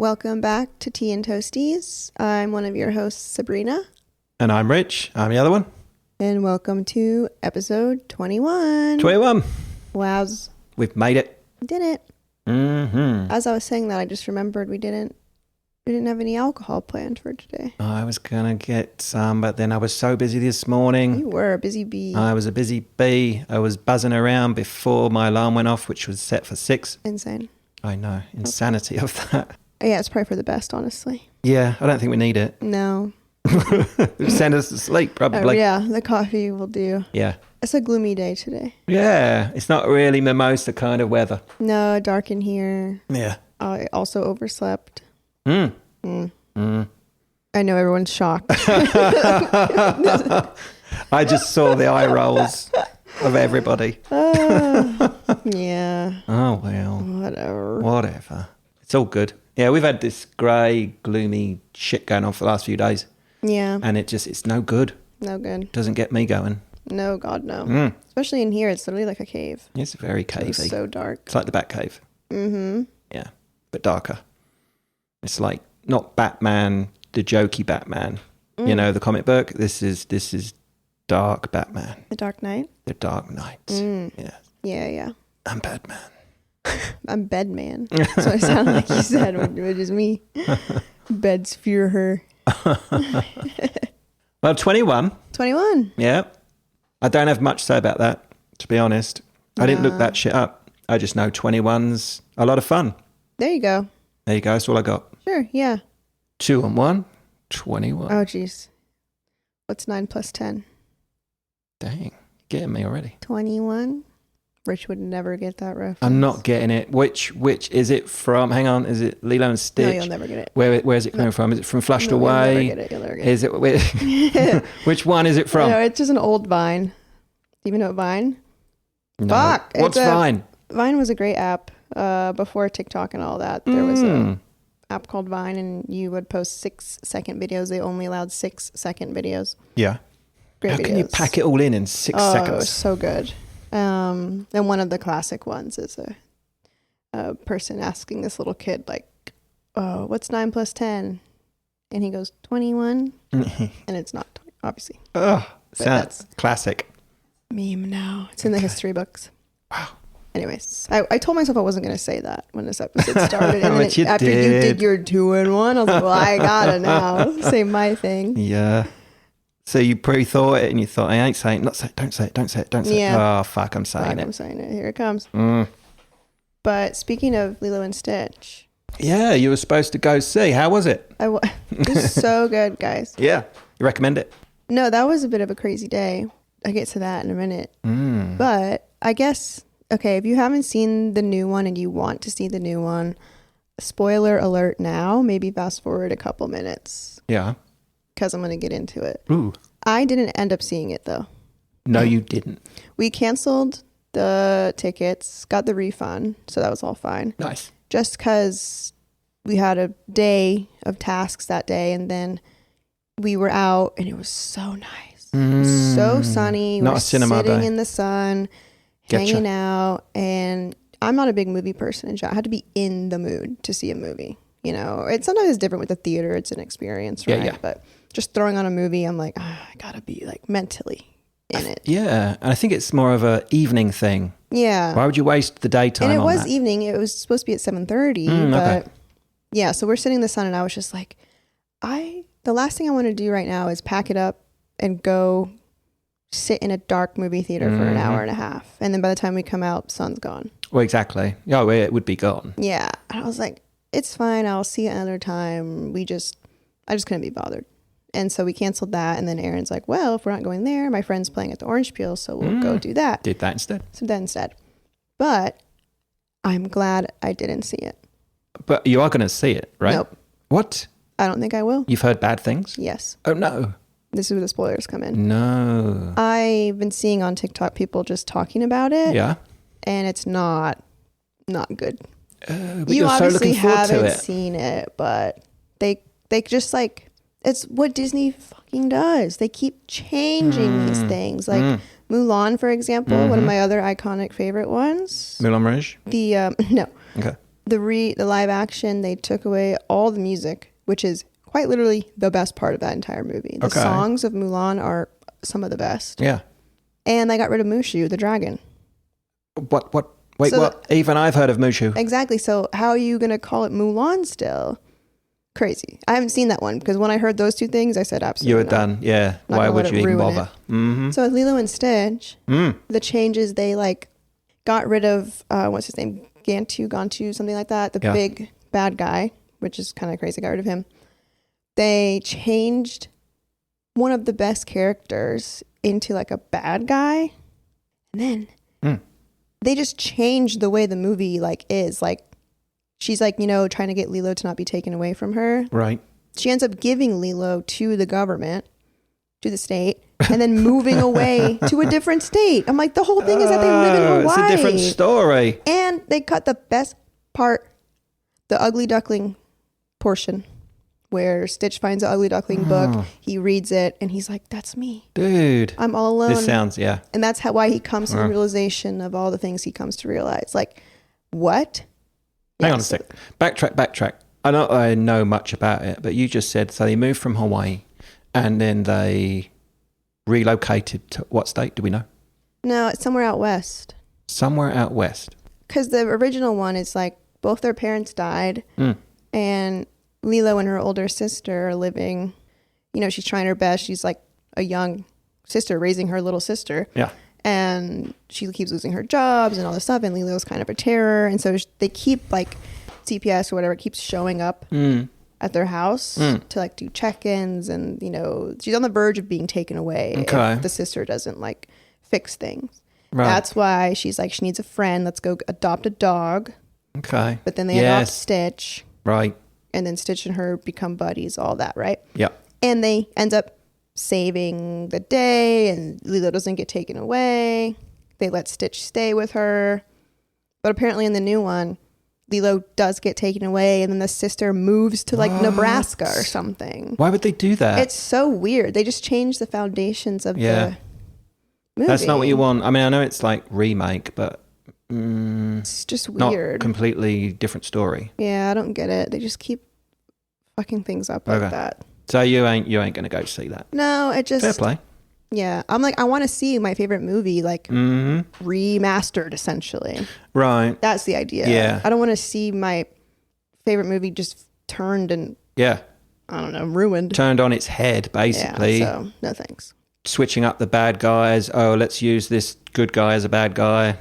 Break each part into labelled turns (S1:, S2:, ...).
S1: Welcome back to Tea and Toasties. I'm one of your hosts, Sabrina.
S2: And I'm Rich. I'm the other one.
S1: And welcome to episode 21.
S2: 21.
S1: Wowz.
S2: We've made it.
S1: We did it.
S2: Mm-hmm.
S1: As I was saying that, I just remembered we didn't have any alcohol planned for today.
S2: I was going to get some, but then I was so busy this morning.
S1: You were a busy bee.
S2: I was a busy bee. I was buzzing around before my alarm went off, which was set for 6.
S1: Insane.
S2: I know. Insanity of that.
S1: Yeah, it's probably for the best, honestly.
S2: Yeah, I don't think we need it.
S1: No.
S2: Send us to sleep, probably.
S1: Yeah, the coffee will do.
S2: Yeah.
S1: It's a gloomy day today.
S2: Yeah, it's not really mimosa kind of weather.
S1: No, dark in here.
S2: Yeah.
S1: I also overslept.
S2: Mm.
S1: I know everyone's shocked.
S2: I just saw the eye rolls of everybody.
S1: Yeah.
S2: Oh, well.
S1: Whatever.
S2: It's all good. Yeah, we've had this grey, gloomy shit going on for the last few days.
S1: Yeah.
S2: And it's no good.
S1: No good.
S2: Doesn't get me going.
S1: No, God, no. Especially in here, it's literally like a cave.
S2: It's very cavey.
S1: It's so dark.
S2: It's like the Batcave.
S1: Mm-hmm.
S2: Yeah, but darker. It's like not Batman, the jokey Batman. You know, the comic book. This is dark Batman.
S1: The Dark Knight?
S2: The Dark Knight. Yeah.
S1: Yeah.
S2: I'm Batman.
S1: I'm Bedman. That's what it sounded like you said, which is me. Beds fear her.
S2: Well, 21.
S1: 21.
S2: Yeah. I don't have much to say about that, to be honest. I didn't look that shit up. I just know 21's a lot of fun.
S1: There you go.
S2: There you go. That's all I got.
S1: Sure, yeah.
S2: 2 and 1, 21.
S1: Oh, jeez. What's 9 plus 10?
S2: Dang. Getting me already.
S1: 21. Rich would never get that reference.
S2: I'm not getting it. Which is it from? Hang on. Is it Lilo and Stitch?
S1: No, you'll never get it.
S2: Where is it coming from? Is it from Flushed Away?
S1: You'll never get it.
S2: Is it? Which one is it from?
S1: No, it's just an old Vine. Do you even know Vine?
S2: No.
S1: Fuck.
S2: What's Vine?
S1: Vine was a great app before TikTok and all that. There was a app called Vine, and you would post 6-second videos. They only allowed 6-second videos.
S2: Yeah.
S1: Great
S2: How
S1: videos.
S2: can you pack it all in 6 seconds?
S1: Oh, it was so good. And one of the classic ones is a person asking this little kid, like, oh, what's 9 plus 10? And he goes, 21. And it's not 20, obviously.
S2: Oh,
S1: that's
S2: sounds classic.
S1: Meme now. It's in the history books.
S2: Wow.
S1: Anyways, I told myself I wasn't going to say that when this episode started. And
S2: But
S1: then after you did your 2 and 1, I was like, well, I gotta now say my thing.
S2: Yeah. So you pre-thought it and you thought, I ain't saying, don't say it.
S1: Yeah.
S2: Oh, fuck, I'm saying it.
S1: I'm saying it. Here it comes. But speaking of Lilo and Stitch.
S2: Yeah, you were supposed to go see. How was it?
S1: It was so good, guys.
S2: Yeah. You recommend it?
S1: No, that was a bit of a crazy day. I'll get to that in a minute. But I guess, okay, if you haven't seen the new one and you want to see the new one, spoiler alert now, maybe fast forward a couple minutes.
S2: Yeah.
S1: Because I'm going to get into it.
S2: Ooh.
S1: I didn't end up seeing it, though.
S2: No, you didn't.
S1: We canceled the tickets, got the refund, so that was all fine.
S2: Nice.
S1: Just because we had a day of tasks that day, and then we were out, and it was so nice. It was so sunny.
S2: Not
S1: we're
S2: a cinema
S1: sitting
S2: day.
S1: in the sun, hanging out, and I'm not a big movie person. I had to be in the mood to see a movie. You know, sometimes it's different with the theater. It's an experience, right?
S2: Yeah.
S1: But just throwing on a movie, I'm like, I gotta be like mentally in it.
S2: Yeah, and I think it's more of a evening thing.
S1: Yeah.
S2: Why would you waste the daytime
S1: And it
S2: on
S1: was
S2: that?
S1: evening. It was supposed to be at 7:30. But yeah, so we're sitting in the sun, and I was just like, the last thing I want to do right now is pack it up and go sit in a dark movie theater for an hour and a half. And then by the time we come out, sun's gone.
S2: Well, exactly. Oh, it would be gone.
S1: Yeah. And I was like, it's fine. I'll see it another time. I just couldn't be bothered. And so we canceled that. And then Aaron's like, well, if we're not going there, my friend's playing at the Orange Peel, so we'll go do that.
S2: Did that instead.
S1: So that instead. But I'm glad I didn't see it.
S2: But you are going to see it, right?
S1: Nope.
S2: What?
S1: I don't think I will.
S2: You've heard bad things?
S1: Yes.
S2: Oh, no.
S1: This is where the spoilers come in.
S2: No.
S1: I've been seeing on TikTok people just talking about it.
S2: Yeah.
S1: And it's not good.
S2: But
S1: You
S2: you're so
S1: obviously
S2: looking forward to
S1: haven't
S2: it.
S1: seen it, but they just like, it's what Disney fucking does. They keep changing these things. Like Mulan, for example, one of my other iconic favorite ones.
S2: Moulin Rouge?
S1: No.
S2: Okay.
S1: the live action, they took away all the music, which is quite literally the best part of that entire movie. The songs of Mulan are some of the best.
S2: Yeah.
S1: And they got rid of Mushu, the dragon.
S2: What? Wait, so what? Even I've heard of Mushu.
S1: Exactly. So how are you going to call it Mulan still? Crazy. I haven't seen that one because when I heard those two things, I said absolutely
S2: You were
S1: not.
S2: done. Yeah. Why would you even bother? Mm-hmm.
S1: So with Lilo and Stitch, the changes, they like got rid of, what's his name? Gantu, something like that. The big bad guy, which is kind of crazy. Got rid of him. They changed one of the best characters into like a bad guy. And then they just changed the way the movie like is. Like she's like, you know, trying to get Lilo to not be taken away from her.
S2: Right.
S1: She ends up giving Lilo to the government, to the state, and then moving away to a different state. I'm like, the whole thing is that they live in Hawaii.
S2: It's a different story.
S1: And they cut the best part, the ugly duckling portion, where Stitch finds the ugly duckling book. He reads it, and he's like, that's me.
S2: Dude.
S1: I'm all alone.
S2: This sounds, yeah.
S1: And that's why he comes to the realization of all the things he comes to realize. Like, what?
S2: Hang on a sec. Backtrack. I don't know much about it, but you just said, so they moved from Hawaii, and then they relocated to what state? Do we know?
S1: No, it's somewhere out west.
S2: Somewhere out west.
S1: Because the original one is like, both their parents died, and Lilo and her older sister are living, you know, she's trying her best. She's like a young sister raising her little sister.
S2: Yeah.
S1: And she keeps losing her jobs and all this stuff. And Lilo's kind of a terror. And so they keep like CPS or whatever keeps showing up at their house to like do check-ins. And, you know, she's on the verge of being taken away if the sister doesn't like fix things. Right. That's why she's like, she needs a friend. Let's go adopt a dog.
S2: Okay.
S1: But then they adopt Stitch.
S2: Right.
S1: And then Stitch and her become buddies, all that, right?
S2: Yeah.
S1: And they end up saving the day, and Lilo doesn't get taken away. They let Stitch stay with her. But apparently in the new one, Lilo does get taken away, and then the sister moves to like Nebraska or something.
S2: Why would they do that?
S1: It's so weird. They just changed the foundations of the movie.
S2: That's not what you want. I mean, I know it's like remake, but
S1: it's just weird.
S2: Not completely different story.
S1: Yeah, I don't get it. They just keep fucking things up like that.
S2: So you ain't going to go see that?
S1: No, it just...
S2: Fair play.
S1: Yeah. I'm like, I want to see my favorite movie like remastered, essentially.
S2: Right.
S1: That's the idea.
S2: Yeah.
S1: I don't want to see my favorite movie just turned and...
S2: Yeah.
S1: I don't know, ruined.
S2: Turned on its head, basically.
S1: Yeah, so no thanks.
S2: Switching up the bad guys. Oh, let's use this good guy as a bad guy.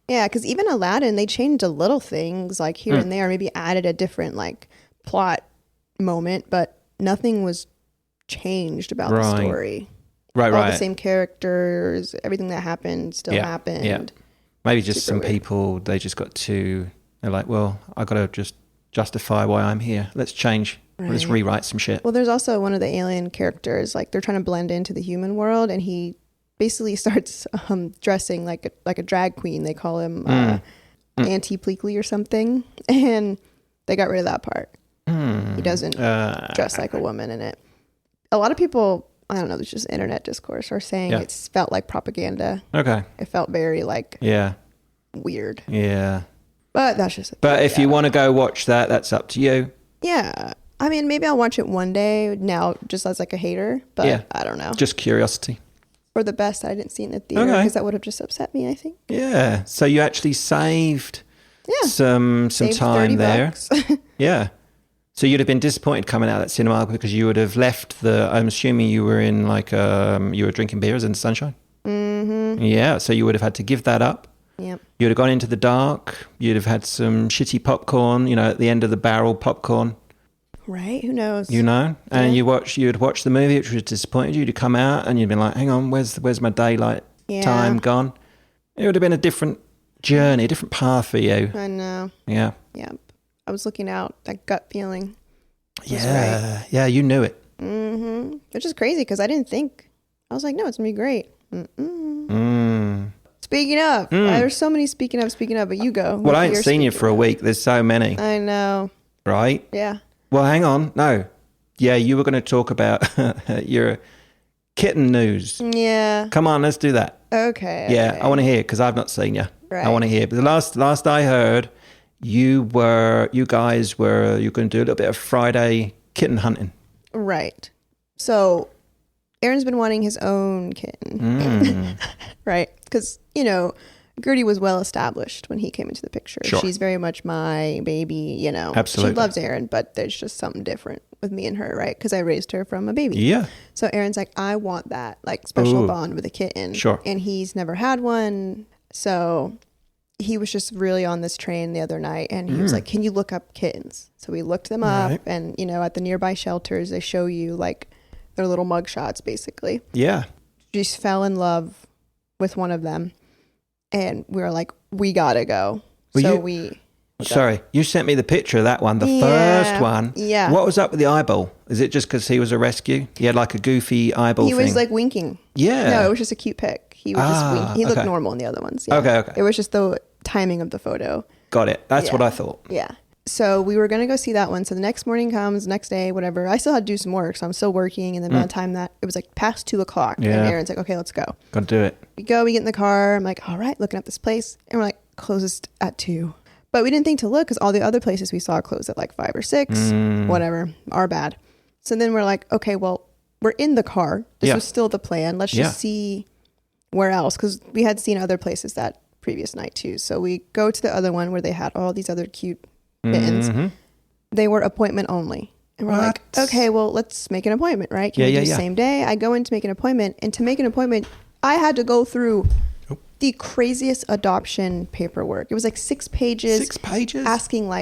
S1: Yeah, because even Aladdin, they changed a little things like here and there, maybe added a different like plot moment, but nothing was changed about the story.
S2: Right.
S1: All the same characters, everything that happened still happened.
S2: Yeah. Maybe just some people, they just got to, they're like, well, I got to just justify why I'm here. Let's change. Right. Let's rewrite some shit.
S1: Well, there's also one of the alien characters, like they're trying to blend into the human world, and he basically starts dressing like a drag queen. They call him Auntie Pleakley or something, and they got rid of that part. He doesn't dress like a woman in it. A lot of people, I don't know, there's just internet discourse, are saying it's felt like propaganda.
S2: Okay.
S1: It felt very like weird.
S2: Yeah.
S1: But that's just...
S2: But if you want to go watch that, that's up to you.
S1: Yeah. I mean, maybe I'll watch it one day now just as like a hater, but I don't know.
S2: Just curiosity.
S1: For the best I didn't see in the theater because that would have just upset me, I think.
S2: Yeah. So you actually saved some time there. Yeah. So you'd have been disappointed coming out of that cinema because you would have left I'm assuming you were in like, you were drinking beers in the sunshine. Mm-hmm. Yeah. So you would have had to give that up.
S1: Yep.
S2: You would have gone into the dark. You'd have had some shitty popcorn, at the end of the barrel popcorn.
S1: Right? Who knows?
S2: And you'd watch the movie, which would have disappointed you. To come out and you'd been like, hang on, where's my daylight time gone? It would have been a different journey, a different path for you.
S1: I know.
S2: Yeah.
S1: Yeah. I was looking out, that gut feeling.
S2: Yeah. Right. Yeah, you knew it.
S1: Mm-hmm. Which is crazy because I didn't think. I was like, no, it's going to be great. Speaking of, there's so many speaking of, but you go.
S2: Well, I ain't seen you for a week. There's so many.
S1: I know.
S2: Right?
S1: Yeah.
S2: Well, hang on. No. Yeah, you were going to talk about your kitten news.
S1: Yeah.
S2: Come on, let's do that.
S1: Okay.
S2: Yeah, I want to hear because I've not seen you.
S1: Right.
S2: I want to hear. But the last I heard, you guys were going to do a little bit of Friday kitten hunting.
S1: Right. So Aaron's been wanting his own kitten. Right. Because, Gertie was well established when he came into the picture.
S2: Sure.
S1: She's very much my baby,
S2: Absolutely.
S1: She loves Aaron, but there's just something different with me and her, right? Because I raised her from a baby.
S2: Yeah.
S1: So Aaron's like, I want that special bond with a kitten.
S2: Sure.
S1: And he's never had one. So he was just really on this train the other night, and he was like, can you look up kittens? So we looked them up, and, at the nearby shelters, they show you their little mug shots, basically.
S2: Yeah.
S1: Just fell in love with one of them. And we were like, we gotta go.
S2: Sorry, you sent me the picture of that one, the first one.
S1: Yeah.
S2: What was up with the eyeball? Is it just because he was a rescue? He had a goofy eyeball thing?
S1: He was winking.
S2: Yeah.
S1: No, it was just a cute pic. He was just winking. He looked normal in the other ones. Yeah.
S2: Okay.
S1: It was just the timing of the photo.
S2: Got it. That's what I thought.
S1: Yeah. So we were going to go see that one. So the next morning comes, next day, whatever. I still had to do some work, so I'm still working. And then by the time that, it was past 2 o'clock. Yeah. And Aaron's like, okay, let's go.
S2: Got to do it.
S1: We get in the car. I'm like, all right, looking at this place. And we're like, closest at 2. But we didn't think to look because all the other places we saw closed at 5 or 6, whatever, our bad. So then we're like, okay, well, we're in the car. This was still the plan. Let's just see where else, because we had seen other places that previous night too. So we go to the other one where they had all these other cute kittens. They were appointment only. And we're like, okay, well, let's make an appointment, right? Can we do the same day? I go in to make an appointment, and to make an appointment, I had to go through the craziest adoption paperwork. It was 6 pages.
S2: 6 pages?
S1: Asking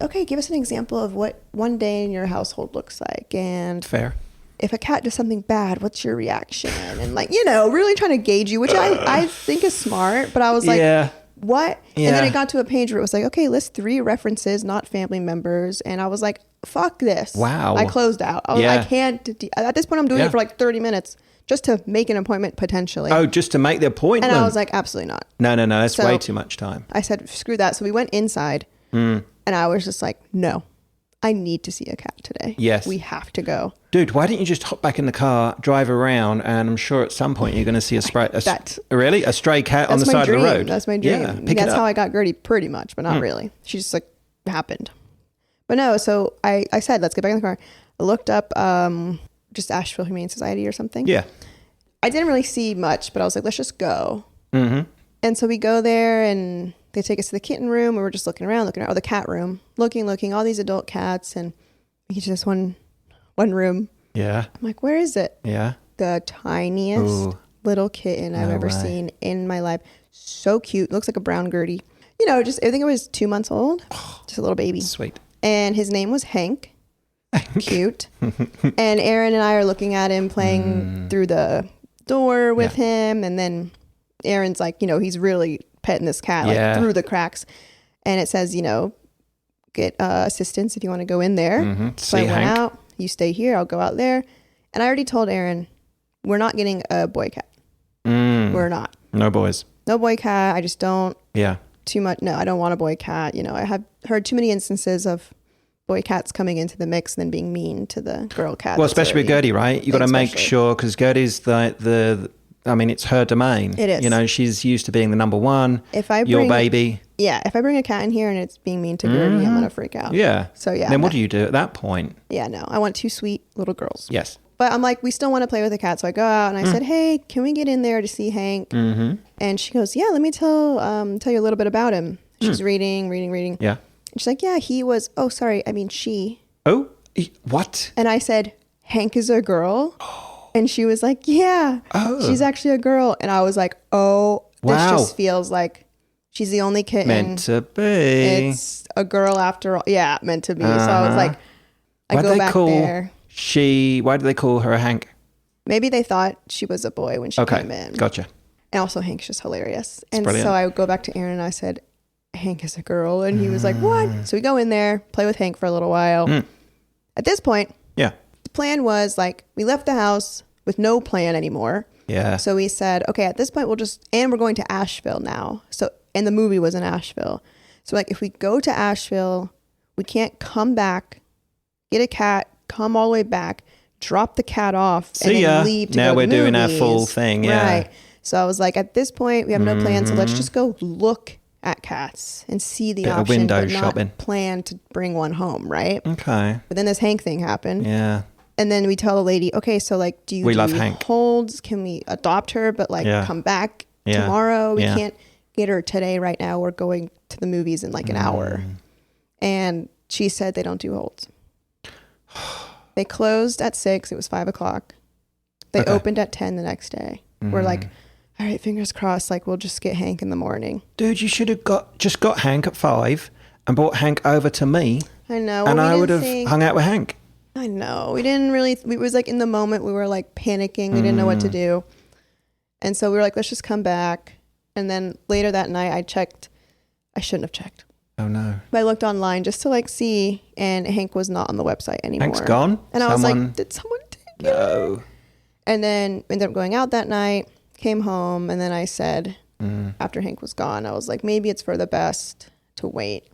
S1: okay, give us an example of what one day in your household looks like. And
S2: fair.
S1: If a cat does something bad, what's your reaction? And really trying to gauge you, which I think is smart. But I was like, what? Yeah. And then it got to a page where it was okay, list 3 references, not family members. And I was like, fuck this.
S2: Wow.
S1: I closed out. I can't. At this point, I'm doing it for 30 minutes just to make an appointment potentially.
S2: Oh, just to make the appointment?
S1: And I was like, absolutely not.
S2: No. That's way too much time.
S1: I said, screw that. So we went inside and I was just like, no, I need to see a cat today.
S2: Yes.
S1: We have to go.
S2: Dude, why don't you just hop back in the car, drive around, and I'm sure at some point you're going to see a stray cat on the side of the road.
S1: That's my dream.
S2: Yeah,
S1: that's how I got Gertie pretty much, but not really. She just happened. But no, so I said, let's get back in the car. I looked up just Asheville Humane Society or something.
S2: Yeah.
S1: I didn't really see much, but I was like, let's just go. Mm-hmm. And so we go there and they take us to the kitten room and we're just looking around, or the cat room, looking, all these adult cats, and we get to this one room.
S2: Yeah.
S1: I'm like, where is it?
S2: Yeah.
S1: The tiniest little kitten I've ever seen in my life. So cute. Looks like a brown Gertie. I think it was 2 months old. Just a little baby.
S2: Sweet.
S1: And his name was Hank. Cute. And Aaron and I are looking at him playing through the door with him. And then Aaron's like, he's really petting this cat through the cracks. And it says, get assistance if you want to go in there. So I went out. You stay here. I'll go out there. And I already told Aaron, we're not getting a boy cat. We're not.
S2: No boys.
S1: No boy cat. I just don't.
S2: Yeah.
S1: Too much. No, I don't want a boy cat. I have heard too many instances of boy cats coming into the mix and then being mean to the girl cat.
S2: Well, especially with Gertie, right? You got to make sure, because Gertie's it's her domain.
S1: It is.
S2: She's used to being the number one. Your baby.
S1: Yeah. If I bring a cat in here and it's being mean to Gertie, I'm going to freak out.
S2: Yeah.
S1: So yeah.
S2: Then what do you do at that point?
S1: Yeah, no. I want 2 sweet little girls.
S2: Yes.
S1: But I'm like, we still want to play with the cat. So I go out and I said, hey, can we get in there to see Hank? Mm-hmm. And she goes, yeah, let me tell you a little bit about him. She's reading. Yeah. And she's like, yeah, he was, she.
S2: Oh, what?
S1: And I said, Hank is a girl. And she was like, yeah, she's actually a girl. And I was like, oh, this just feels like she's the only kitten.
S2: Meant to be.
S1: It's a girl after all. Yeah, meant to be. So I was like, I go back there.
S2: Why do they call her a Hank?
S1: Maybe they thought she was a boy when she came in.
S2: Gotcha.
S1: And also Hank's just hilarious. And so I would go back to Aaron and I said, Hank is a girl. And he was like, what? So we go in there, play with Hank for a little while. At this point, the plan was we left the house with no plan anymore.
S2: Yeah.
S1: So we said, okay, at this point we're going to Asheville now. And the movie was in Asheville. So if we go to Asheville, we can't come back, get a cat, come all the way back, drop the cat off, and then leave to go to
S2: now we're doing our
S1: movies.
S2: full thing. Yeah.
S1: Right. So I was like, at this point, we have no plan. So let's just go look at cats and see the
S2: Bit of
S1: option,
S2: window
S1: but not
S2: shopping.
S1: plan to bring one home, right?
S2: Okay.
S1: But then this Hank thing happened.
S2: Yeah.
S1: And then we tell the lady, okay, so like, do
S2: We
S1: you
S2: love
S1: do
S2: Hank.
S1: holds? Can we adopt her, but like come back tomorrow? We can't get her today right now. We're going to the movies in like an hour. And she said they don't do holds. They closed at 6. It was 5 o'clock. They opened at 10 the next day. We're like, all right, fingers crossed. Like, we'll just get Hank in the morning.
S2: Dude, you should have got Hank at 5 and brought Hank over to me.
S1: I know.
S2: And I would have hung out with Hank.
S1: I know. We didn't really, it was like in the moment we were like panicking. We didn't know what to do. And so we were like, let's just come back. And then later that night I checked. I shouldn't have checked.
S2: Oh no.
S1: But I looked online just to like see, and Hank was not on the website anymore.
S2: Hank's gone?
S1: And I was like, did someone take it?
S2: No.
S1: And then ended up going out that night, came home, and then I said, after Hank was gone, I was like, maybe it's for the best to wait.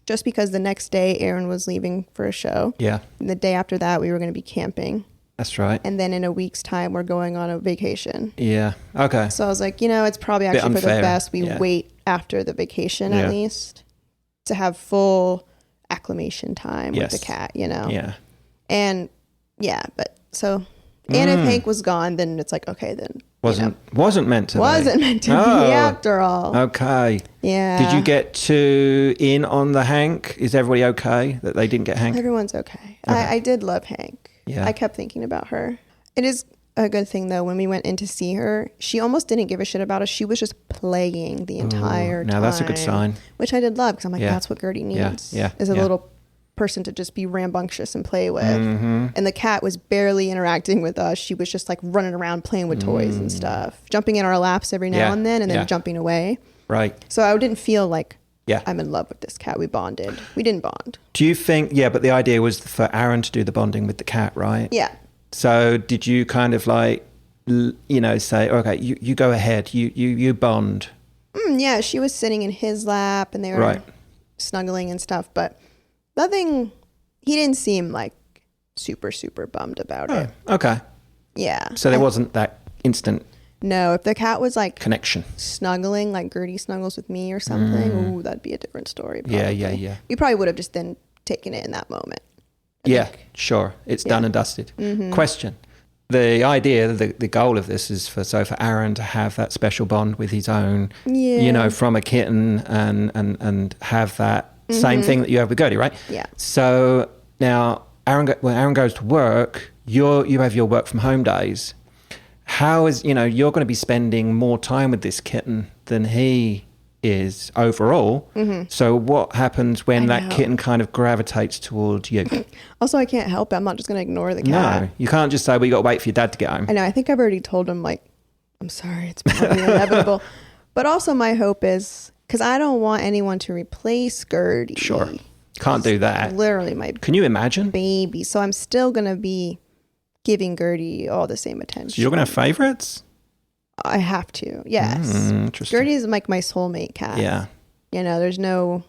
S1: Just because the next day Aaron was leaving for a show. Yeah. And the day after that we were going to be camping.
S2: That's right.
S1: And then in a week's time we're going on a vacation.
S2: Yeah. Okay.
S1: So I was like, it's probably actually for the best we wait after the vacation at least to have full acclimation time with the cat, Yeah. And but so, and if Hank was gone, then it's like, okay, then
S2: wasn't meant to
S1: be after all.
S2: Okay.
S1: Yeah.
S2: Did you get in on the Hank? Is everybody okay that they didn't get Hank?
S1: Everyone's okay. I did love Hank. Yeah. I kept thinking about her. It is a good thing though, when we went in to see her, she almost didn't give a shit about us. She was just playing the entire time.
S2: Now that's a good sign.
S1: Which I did love, because I'm like, that's what Gertie needs. Is a little person to just be rambunctious and play with. And the cat was barely interacting with us. She was just like running around playing with toys and stuff, jumping in our laps every now and then jumping away. Right. So I didn't feel like I'm in love with this cat. We bonded. We didn't bond.
S2: Do you think, but the idea was for Aaron to do the bonding with the cat, right? Yeah. So did you kind of like, say, okay, you go ahead, you bond?
S1: Yeah, she was sitting in his lap and they were snuggling and stuff, but nothing, he didn't seem like super, super bummed about it.
S2: Okay.
S1: Yeah.
S2: So there wasn't that instant.
S1: No, if the cat was like
S2: connection,
S1: snuggling like Gertie snuggles with me or something, that'd be a different story. Probably.
S2: Yeah.
S1: We probably would have just then taken it in that moment. I think.
S2: Sure. It's done and dusted. Question. The idea, the goal of this is for Aaron to have that special bond with his own, from a kitten and have that same thing that you have with Gertie, right? Yeah. So now when Aaron goes to work, you have your work from home days. How is, you're going to be spending more time with this kitten than he is overall. So what happens when that kitten kind of gravitates towards you?
S1: Also, I can't help it. I'm not just going to ignore the cat.
S2: No, you can't just say, well, you got to wait for your dad to get home.
S1: I know. I think I've already told him, like, I'm sorry, it's probably inevitable. But also my hope is, because I don't want anyone to replace Gertie.
S2: Sure. Can't do that.
S1: Literally my
S2: Can you imagine?
S1: Baby. So I'm still going to be giving Gertie all the same attention.
S2: So you're going to have favorites?
S1: I have to. Yes.
S2: Interesting.
S1: Gertie is like my soulmate cat. Yeah. There's no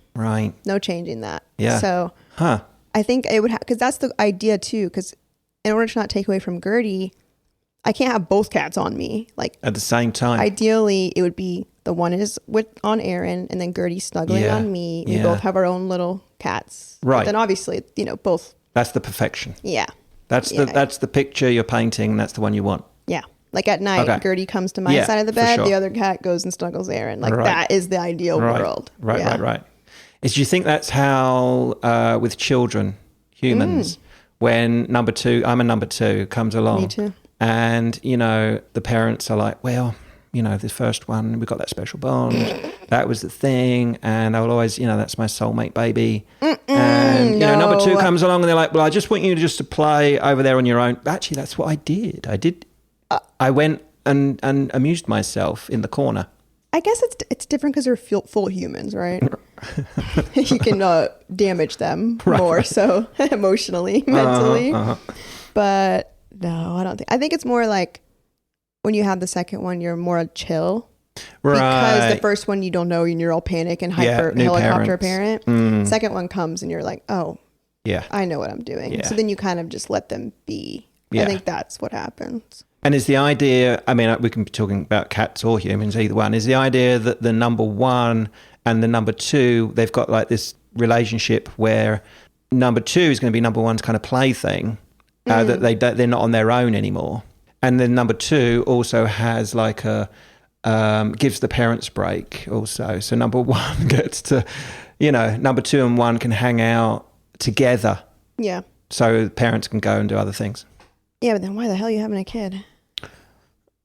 S1: changing that. Yeah. So I think it would because that's the idea too, because in order to not take away from Gertie, I can't have both cats on me like
S2: at the same time.
S1: Ideally, it would be the one is on Aaron and then Gertie snuggling on me. We both have our own little cats. Right. But then obviously, both.
S2: That's the perfection.
S1: Yeah.
S2: That's the picture you're painting. That's the one you want.
S1: Yeah. Like at night, Gertie comes to my side of the bed. The other cat goes and snuggles Aaron. Like that is the ideal world.
S2: Right. Do you think that's how with children, humans, when I'm a number two, comes along?
S1: Me too.
S2: And, the parents are like, well, the first one, we got that special bond. That was the thing. And I will always, that's my soulmate baby. And, number two comes along and they're like, well, I just want you to play over there on your own. Actually, that's what I did. I went and amused myself in the corner.
S1: I guess it's different because they're full humans, right? You can damage them more so emotionally, mentally. But no, I don't think. I think it's more like when you have the second one, you're more chill. Right. Because the first one you don't know and you're all panic and helicopter parent. Second one comes and you're like, oh, yeah, I know what I'm doing. Yeah. So then you kind of just let them be. Yeah. I think that's what happens.
S2: And is the idea, I mean, we can be talking about cats or humans, either one, is the idea that the number one and the number two, they've got like this relationship where number two is going to be number one's kind of plaything, that they're not on their own anymore. And then number two also has like gives the parents a break also. So number one gets to, number two and one can hang out together.
S1: Yeah.
S2: So parents can go and do other things.
S1: Yeah, but then why the hell are you having a kid?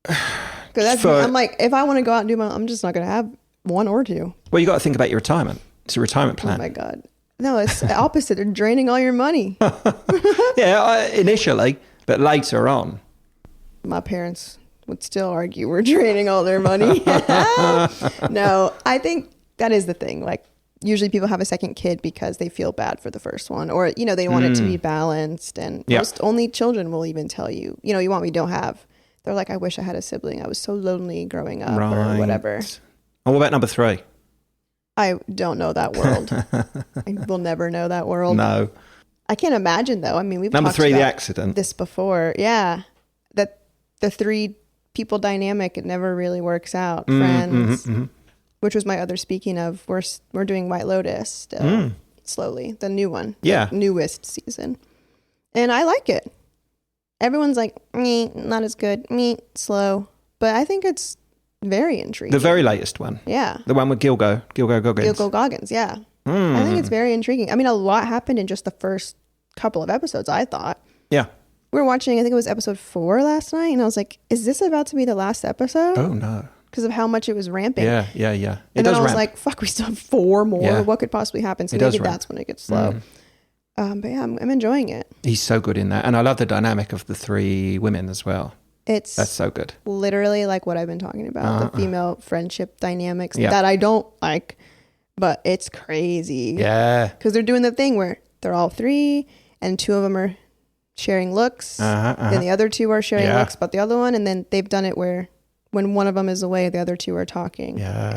S1: Because I'm like, if I want to go out and I'm just not going to have one or two.
S2: Well, you got to think about your retirement. It's a retirement plan.
S1: Oh my God. No, it's the opposite. They're draining all your money.
S2: Yeah, initially, but later on.
S1: My parents would still argue we're draining all their money. No, I think that is the thing. Like, usually people have a second kid because they feel bad for the first one, or, they want it to be balanced. And most only children will even tell you, you want me, don't have. They're like, I wish I had a sibling. I was so lonely growing up or whatever. And
S2: what about number three?
S1: I don't know that world. I will never know that world.
S2: No.
S1: I can't imagine though. I mean, we've
S2: number
S1: talked
S2: three,
S1: about
S2: the accident.
S1: This before. Yeah. That the three people dynamic, it never really works out. Friends, which was my other speaking of, we're doing White Lotus still, slowly, the new one.
S2: Yeah.
S1: The newest season. And I like it. Everyone's like, not as good, slow. But I think it's very intriguing.
S2: The very latest one.
S1: Yeah.
S2: The one with Gilgo Goggins.
S1: Gilgo Goggins, yeah. I think it's very intriguing. I mean, a lot happened in just the first couple of episodes, I thought.
S2: Yeah.
S1: We were watching, I think it was episode 4 last night, and I was like, is this about to be the last episode?
S2: Oh, no.
S1: Because of how much it was ramping.
S2: Yeah.
S1: And then I was like, fuck, we still have 4 more.
S2: Yeah.
S1: What could possibly happen? So maybe that's when it gets slow. But yeah, I'm enjoying it.
S2: He's so good in that. And I love the dynamic of the 3 women as well. That's so good.
S1: Literally like what I've been talking about, the female friendship dynamics that I don't like, but it's crazy.
S2: Yeah.
S1: Because they're doing the thing where they're all 3 and 2 of them are sharing looks. Then the other 2 are sharing looks about the other one. And then they've done it where when one of them is away, the other 2 are talking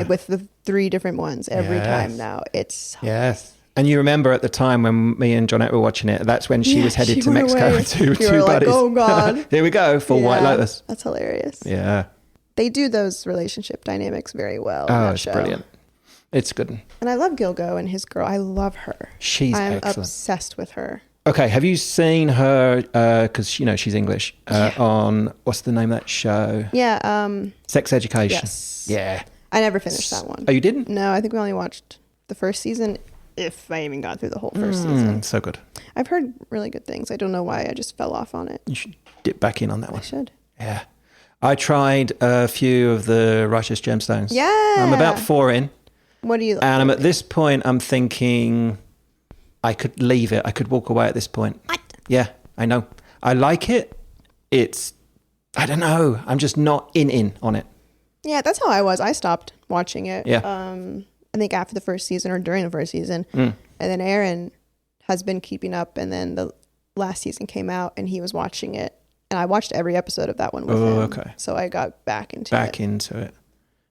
S1: with the 3 different ones every time now. It's
S2: And you remember at the time when me and Jonette were watching it, that's when she was headed to Mexico with 2 buddies.
S1: Oh God.
S2: Here we go for White Lotus.
S1: That's hilarious.
S2: Yeah.
S1: They do those relationship dynamics very well.
S2: Oh, it's brilliant. It's good.
S1: And I love Gilgo and his girl. I love her.
S2: I'm
S1: excellent. Obsessed with her.
S2: Okay, have you seen her, because, she's English, on, what's the name of that show?
S1: Yeah.
S2: Sex Education.
S1: Yes.
S2: Yeah.
S1: I never finished that one.
S2: Oh, you didn't?
S1: No, I think we only watched the first season, if I even got through the whole first season.
S2: So good.
S1: I've heard really good things. I don't know why I just fell off on it.
S2: You should dip back in on that one.
S1: I should.
S2: Yeah. I tried a few of the Righteous Gemstones.
S1: Yeah.
S2: I'm about 4 in.
S1: What do you like?
S2: And I'm at this point, I'm thinking I could leave it. I could walk away at this point.
S1: What?
S2: Yeah, I know. I like it. I don't know. I'm just not in on it.
S1: Yeah, that's how I was. I stopped watching it.
S2: Yeah.
S1: I think after the first season or during the first season. And then Aaron has been keeping up. And then the last season came out and he was watching it. And I watched every episode of that one with him.
S2: Okay.
S1: So I got back into it.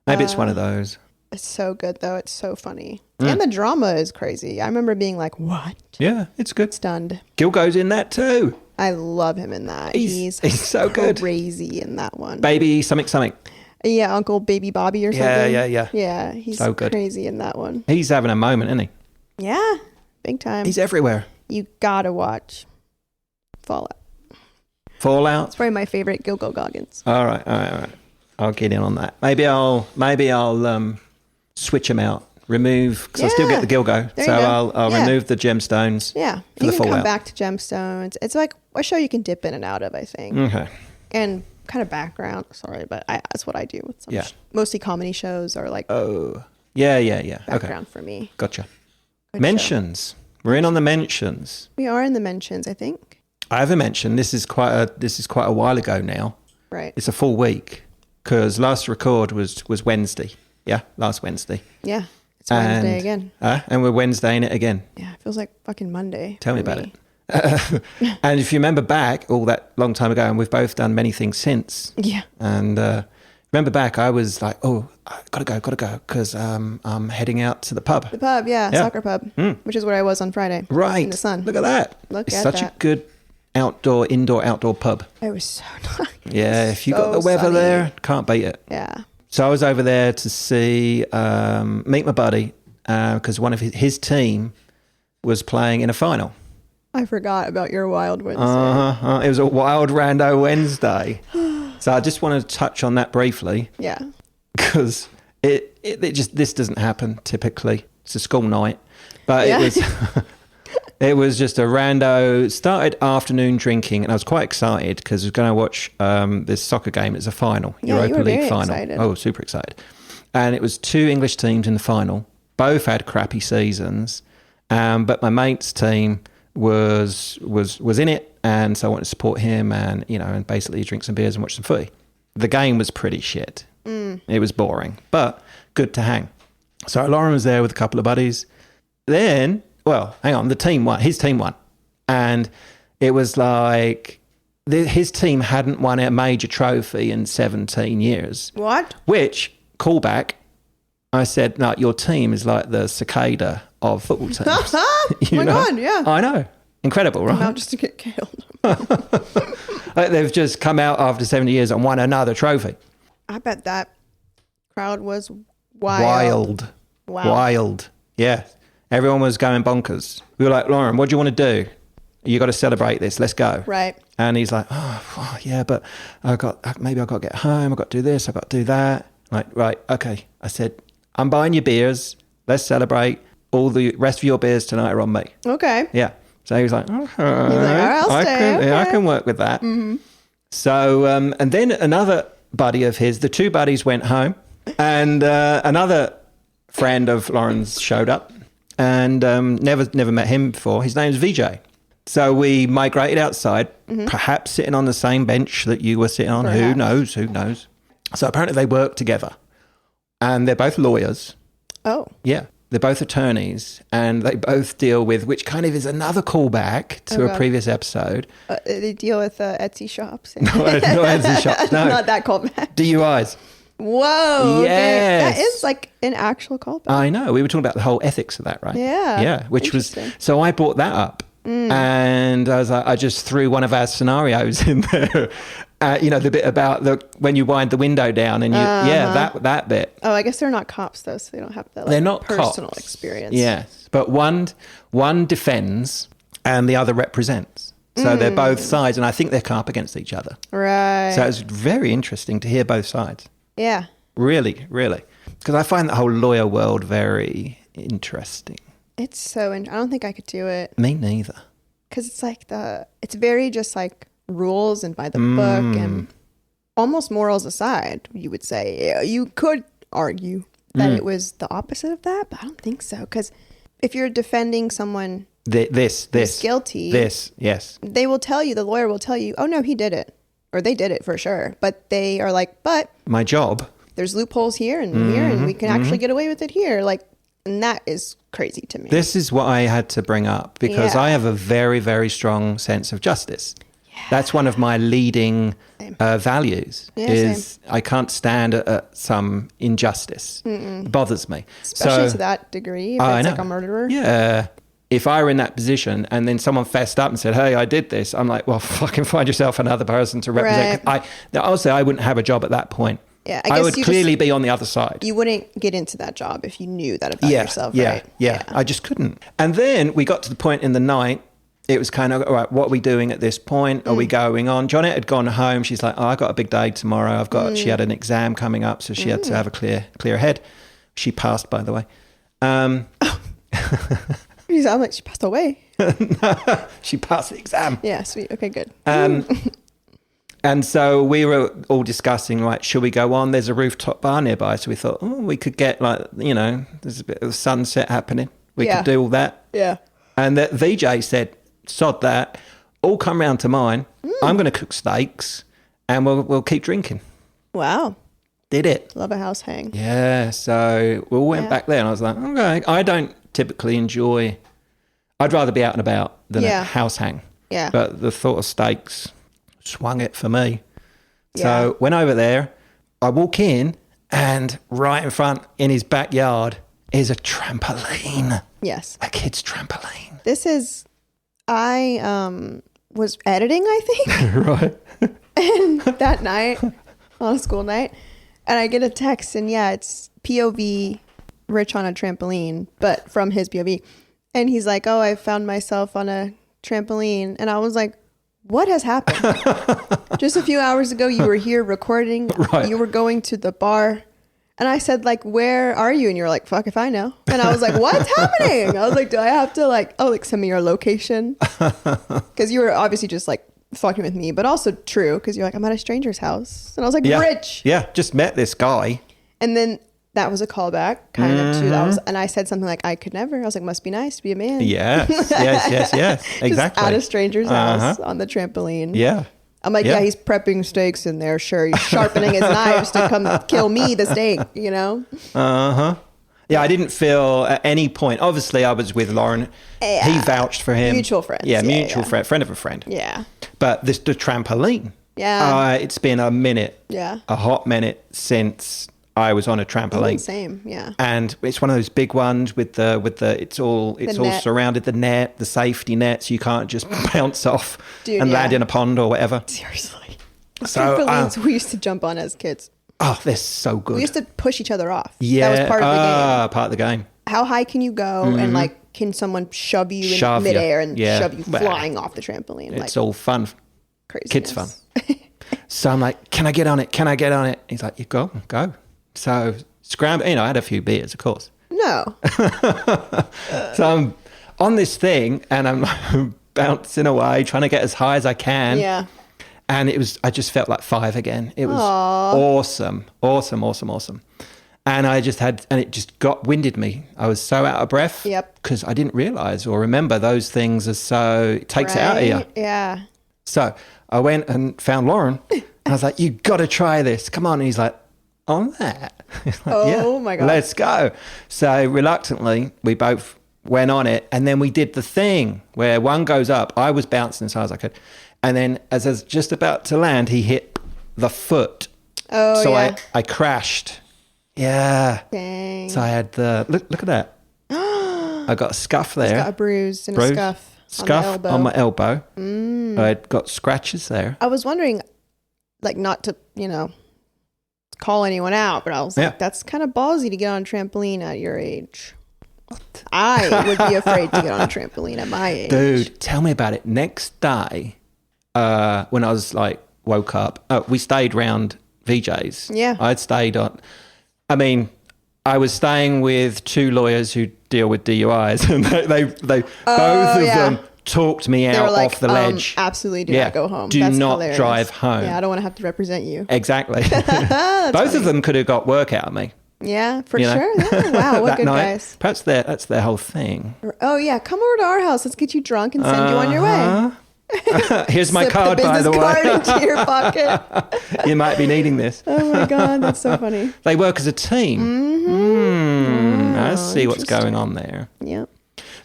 S2: Maybe it's one of those.
S1: It's so good, though. It's so funny. And the drama is crazy. I remember being like, what?
S2: Yeah, it's good.
S1: Stunned.
S2: Gilgo's in that too.
S1: I love him in that.
S2: He's so good.
S1: Crazy in that one.
S2: Baby something.
S1: Yeah, Uncle Baby Bobby or something.
S2: Yeah.
S1: Yeah, he's
S2: so good.
S1: Crazy in that one.
S2: He's having a moment, isn't he?
S1: Yeah, big time.
S2: He's everywhere.
S1: You gotta watch Fallout.
S2: Fallout?
S1: It's probably my favorite Gilgo Goggins.
S2: All right. I'll get in on that. Maybe I'll switch them out. Remove, because I still get the Gilgo. So I'll remove the gemstones.
S1: Yeah.
S2: You
S1: can come back to gemstones. It's like a show you can dip in and out of, I think.
S2: Okay.
S1: And kind of background. Sorry, but that's what I do with some mostly comedy shows or like
S2: background
S1: for me.
S2: Gotcha.
S1: Good
S2: mentions.
S1: Show.
S2: We're in on the mentions.
S1: We are in the mentions, I think.
S2: I have a mention. This is quite a while ago now.
S1: Right.
S2: It's a full week because last record was Wednesday. Yeah, last Wednesday.
S1: Yeah. It's Wednesday again.
S2: And we're Wednesday in it again.
S1: Yeah, it feels like fucking Monday.
S2: Tell me about it. And if you remember back all that long time ago, and we've both done many things since.
S1: Yeah.
S2: And remember back, I was like, oh, I gotta go, because I'm heading out to the pub.
S1: The pub, yeah. Soccer pub, which is where I was on Friday.
S2: Right.
S1: In the sun.
S2: Look at that. It's such a good indoor, outdoor pub.
S1: It was so nice.
S2: Yeah, if you got the weather there, can't beat it.
S1: Yeah.
S2: So I was over there to see, meet my buddy, because one of his team was playing in a final.
S1: I forgot about your Wild Wednesday.
S2: It was a wild rando Wednesday. So I just want to touch on that briefly.
S1: Yeah.
S2: Because this doesn't happen typically. It's a school night. But it was just a rando, started afternoon drinking, and I was quite excited because I was going to watch this soccer game. It's a final, Europa League final. Excited. Oh, super excited. And it was 2 English teams in the final. Both had crappy seasons. But my mate's team was in it, and so I wanted to support him and basically drink some beers and watch some footy. The game was pretty shit. It was boring, but good to hang. So Lauren was there with a couple of buddies. Then, well, hang on, the team won. His team won. And it was like his team hadn't won a major trophy in 17 years.
S1: What? Which,
S2: callback, I said, no, your team is like the cicada of football teams.
S1: Oh my God, yeah.
S2: I know. Incredible, right?
S1: Come out just to get killed.
S2: They've just come out after 70 years and won another trophy.
S1: I bet that crowd was wild.
S2: Wow. Wild. Yeah. Everyone was going bonkers. We were like, Lauren, what do you want to do? You got to celebrate this. Let's go.
S1: Right.
S2: And he's like, oh yeah, but maybe I've got to get home. I've got to do this. I've got to do that. Like, right. Okay. I said, I'm buying you beers. Let's celebrate. All the rest of your beers tonight are on me.
S1: Okay.
S2: Yeah. So he was like,
S1: I'll stay.
S2: I can work with that.
S1: Mm-hmm.
S2: So, and then another buddy of his, the 2 buddies went home, and another friend of Lauren's showed up, and never met him before. His name's VJ. So we migrated outside, perhaps sitting on the same bench that you were sitting on.
S1: Perhaps.
S2: Who knows? So apparently they work together, and they're both lawyers.
S1: Oh.
S2: Yeah. They're both attorneys, and they both deal with, which kind of is another callback to a previous episode.
S1: They deal with Etsy shops.
S2: No Etsy shops. No.
S1: Not that callback.
S2: DUIs.
S1: Whoa.
S2: Yes.
S1: Okay. That is like an actual callback.
S2: I know. We were talking about the whole ethics of that, right?
S1: Yeah.
S2: Yeah. Which was, so I brought that up. And I was like, I just threw one of our scenarios in there. The bit about when you wind the window down and that bit.
S1: Oh, I guess they're not cops though, so they don't have that.
S2: They're not
S1: personal
S2: cops.
S1: Experience.
S2: Yes, but one defends and the other represents. So they're both sides, and I think they're come up against each other.
S1: Right.
S2: So it's very interesting to hear both sides.
S1: Yeah.
S2: Really, really, because I find the whole lawyer world very interesting.
S1: It's so. I don't think I could do it.
S2: Me neither.
S1: Because it's like it's very just like rules and by the book and almost morals aside, you would say. You could argue that it was the opposite of that, but I don't think so. Because if you're defending someone
S2: this
S1: guilty,
S2: yes,
S1: they will tell you, the lawyer will tell you, oh no, he did it. Or they did it for sure. But they are like, but
S2: my job.
S1: There's loopholes here and here, and we can actually get away with it here. Like, and that is crazy to me.
S2: This is what I had to bring up because I have a very, very strong sense of justice. Yeah. That's one of my leading values. Same. I can't stand some injustice. It bothers me.
S1: Especially to that degree. If it's like a murderer.
S2: Yeah. If I were in that position and then someone fessed up and said, hey, I did this, I'm like, well, fucking find yourself another person to represent.
S1: Right.
S2: I wouldn't have a job at that point.
S1: Yeah,
S2: I would clearly be on the other side.
S1: You wouldn't get into that job if you knew that about yourself, right?
S2: Yeah, I just couldn't. And then we got to the point in the night, it was kind of, all right, what are we doing at this point? Are we going on? Johnette had gone home. She's like, I got a big day tomorrow. She had an exam coming up, so she had to have a clear head. She passed, by the way.
S1: I'm like, she passed away.
S2: No, she passed the exam.
S1: Yeah, sweet. Okay, good.
S2: And so we were all discussing, like, should we go on? There's a rooftop bar nearby. So we thought, we could get, like, there's a bit of sunset happening. We could do all that.
S1: Yeah.
S2: And the VJ said, sod that. All come round to mine. I'm going to cook steaks and we'll keep drinking.
S1: Wow.
S2: Did it.
S1: Love a house hang.
S2: Yeah. So we all went back there and I was like, okay. I don't typically enjoy, I'd rather be out and about than a house hang.
S1: Yeah.
S2: But the thought of steaks swung it for me. So went over there. I walk in and right in front in his backyard is a trampoline.
S1: Yes.
S2: A kid's trampoline.
S1: This is, I was editing, I think.
S2: Right.
S1: And that night, on a school night, and I get a text, and yeah, it's POV Rich on a trampoline, but from his POV. And he's like, oh, I found myself on a trampoline. And I was like, what has happened? Just a few hours ago, you were here recording.
S2: Right.
S1: You were going to the bar. And I said, like, where are you? And you're like, fuck if I know. And I was like, what's happening? I was like, do I have to send me your location? Because you were obviously just like fucking with me, but also true. Because you're like, I'm at a stranger's house. And I was like, Rich.
S2: Yeah, just met this guy.
S1: And then that was a callback kind of to that. And I said something like, I could never. I was like, must be nice to be a man.
S2: Yes. Exactly.
S1: Just at a stranger's house on the trampoline.
S2: Yeah.
S1: I'm like, yeah, he's prepping steaks in there. Sure, he's sharpening his knives to come kill me, the steak, you know?
S2: Yeah, I didn't feel at any point. Obviously, I was with Lauren.
S1: Yeah.
S2: He vouched for him.
S1: Mutual friends.
S2: Yeah, mutual friend, friend of a friend.
S1: Yeah.
S2: But the trampoline.
S1: Yeah.
S2: It's been a minute.
S1: Yeah.
S2: A hot minute since I was on a trampoline.
S1: Same, yeah.
S2: And it's one of those big ones with the it's all surrounded, the net, the safety net, so you can't just bounce off and land in a pond or whatever.
S1: Seriously.
S2: So
S1: trampolines we used to jump on as kids.
S2: Oh, they're so good.
S1: We used to push each other off.
S2: Yeah.
S1: That was part of the game.
S2: Part of the game.
S1: How high can you go and like can someone shove you in midair and shove you flying off the trampoline?
S2: It's all fun.
S1: Crazy.
S2: Kids fun. So I'm like, can I get on it? Can I get on it? He's like, you go. So scramble, I had a few beers, of course.
S1: No.
S2: So I'm on this thing and I'm like bouncing away, trying to get as high as I can.
S1: Yeah.
S2: And I just felt like 5 again. It was awesome. And it just winded me. I was so out of breath.
S1: Yep.
S2: Because I didn't realize or remember those things it takes it out of you.
S1: Yeah.
S2: So I went and found Lauren. And I was like, you got to try this. Come on. And he's like, on that? Like,
S1: my God.
S2: Let's go. So reluctantly, we both went on it. And then we did the thing where one goes up. I was bouncing as hard as I could. And then as I was just about to land, he hit the foot.
S1: Oh,
S2: so
S1: yeah.
S2: I crashed. Yeah.
S1: Dang.
S2: So I had look at that. I got a scuff there.
S1: He's got a bruise and a scuff
S2: on my elbow. I had got scratches there.
S1: I was wondering, like, not to, call anyone out, but I was like, that's kind of ballsy to get on a trampoline at your age. What? I would be afraid to get on a trampoline at my age.
S2: Dude, tell me about it. Next day, when I was like, woke up, we stayed round VJ's.
S1: Yeah.
S2: I was staying with 2 lawyers who deal with DUIs, and they both of them talked me out
S1: like,
S2: off the ledge.
S1: Absolutely do not go home.
S2: That's not hilarious. Drive home.
S1: Yeah, I don't want to have to represent you.
S2: Exactly. Both of them could have got work out of me.
S1: Yeah, for sure. Yeah. Wow, what good guys.
S2: Perhaps that's their whole thing.
S1: Oh, yeah, come over to our house. Let's get you drunk and send you on your way.
S2: Here's my card, by the way.
S1: Card into your pocket.
S2: You might be needing this.
S1: Oh my God, that's so funny.
S2: They work as a team. I see what's going on there.
S1: Yep.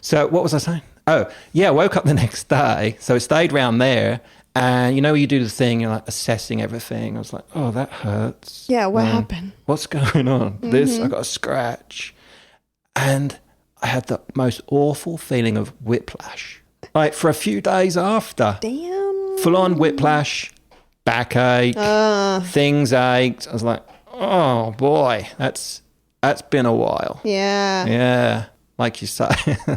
S2: So what was I saying? Oh, yeah, woke up the next day. So I stayed round there. And you do the thing, you're like assessing everything. I was like, oh, that hurts.
S1: Yeah, what happened?
S2: What's going on? I got a scratch. And I had the most awful feeling of whiplash. Like for a few days after.
S1: Damn.
S2: Full on whiplash, backache, things ached. I was like, oh boy, that's been a while.
S1: Yeah.
S2: Yeah. Like you say,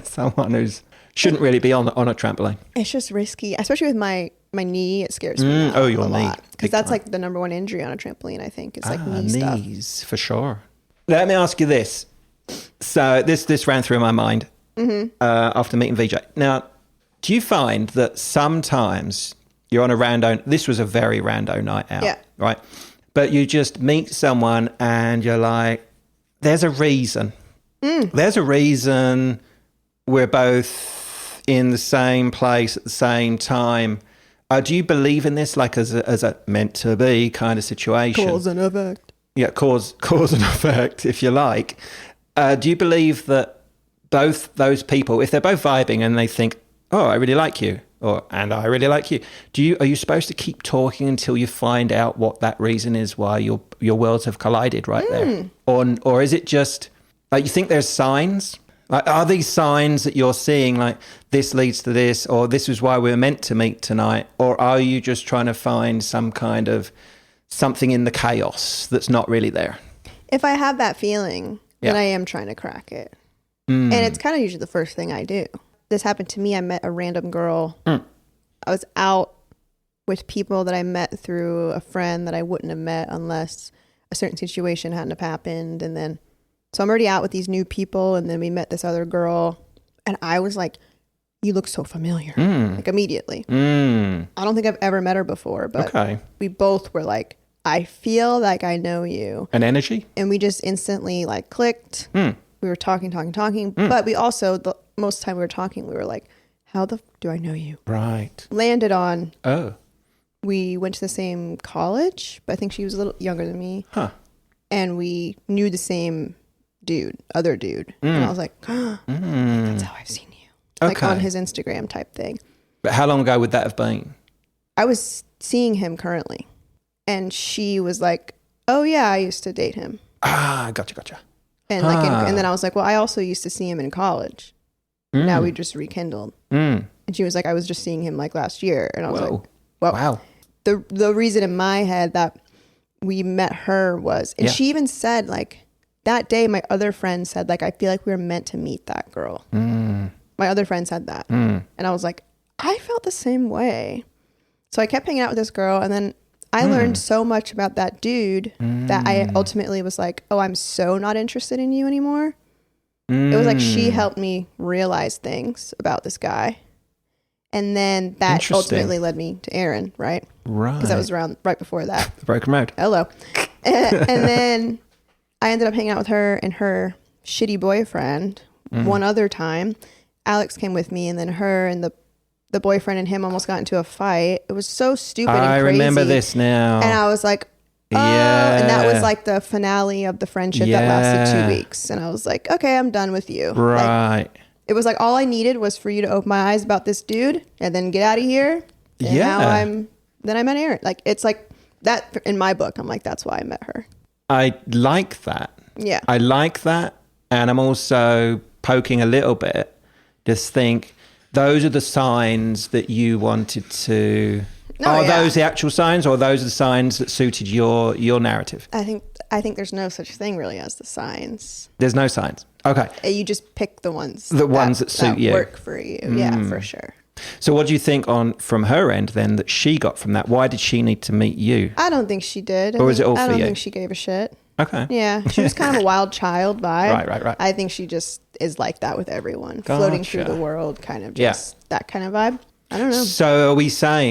S2: someone who's shouldn't really be on a trampoline.
S1: It's just risky, especially with my knee. It scares me a lot. Because that's like the number one injury on a trampoline, I think. It's like knee stuff.
S2: Knees, for sure. Let me ask you this. So this ran through my mind after meeting VJ. Now, do you find that sometimes you're on a rando, this was a very rando night out, right? But you just meet someone and you're like, there's a reason. There's a reason we're both in the same place at the same time. Do you believe in this, like as a meant to be kind of situation?
S1: Cause and effect.
S2: Yeah, cause and effect, if you like. Do you believe that both those people, if they're both vibing and they think, oh, I really like you, and I really like you, are you supposed to keep talking until you find out what that reason is why your worlds have collided right there? Or is it just, like, you think there's signs Like, are these signs that you're seeing, like, this leads to this, or this is why we're meant to meet tonight? Or are you just trying to find some kind of something in the chaos that's not really there?
S1: If I have that feeling, then I am trying to crack it. And it's kind of usually the first thing I do. This happened to me. I met a random girl. I was out with people that I met through a friend that I wouldn't have met unless a certain situation hadn't have happened. And then, so I'm already out with these new people. And then we met this other girl. And I was like, you look so familiar. Like immediately. I don't think I've ever met her before. But we both were like, I feel like I know you.
S2: An energy?
S1: And we just instantly like clicked. We were talking. But we also, the most time we were talking, we were like, how the do I know you?
S2: Right.
S1: Landed on, we went to the same college, but I think she was a little younger than me. And we knew the same other dude. And I was like, that's how I've seen you. Like on his Instagram type thing.
S2: But how long ago would that have been?
S1: I was seeing him currently. And she was like, oh yeah, I used to date him.
S2: Gotcha.
S1: And like, and then I was like, well, I also used to see him in college. Now we just rekindled. And she was like, I was just seeing him like last year. And I was like, well,
S2: wow.
S1: The reason in my head that we met her was, and she even said like that day, my other friend said like, I feel like we were meant to meet that girl. My other friend said that. And I was like, I felt the same way. So I kept hanging out with this girl, and then I learned so much about that dude that I ultimately was like, oh, I'm so not interested in you anymore. It was like she helped me realize things about this guy. And then that ultimately led me to Aaron, right? Right. Because that was around right before that.
S2: The broken road.
S1: Hello. And then I ended up hanging out with her and her shitty boyfriend one other time. Alex came with me, and then her and the boyfriend and him almost got into a fight. It was so stupid and crazy. I remember
S2: this now.
S1: And I was like, oh, and that was like the finale of the friendship that lasted 2 weeks. And I was like, okay, I'm done with you.
S2: Right.
S1: Like, it was like, all I needed was for you to open my eyes about this dude and then get out of here. And now then I met Aaron. Like, it's like that in my book. I'm like, that's why I met her.
S2: I like that.
S1: Yeah.
S2: I like that. And I'm also poking a little bit. Just think, those are the signs that you wanted to... those the actual signs, or those are the signs that suited your narrative?
S1: I think there's no such thing really as the signs.
S2: There's no signs. Okay.
S1: You just pick the ones.
S2: That suit you.
S1: Work for you. Yeah, for sure.
S2: So what do you think from her end then that she got from that? Why did she need to meet you?
S1: I don't think she did.
S2: Or was it all for you?
S1: I don't think she gave a shit.
S2: Okay.
S1: Yeah. She was kind of a wild child vibe.
S2: Right.
S1: I think she just is like that with everyone. Gotcha. Floating through the world, kind of just that kind of vibe. I don't know.
S2: So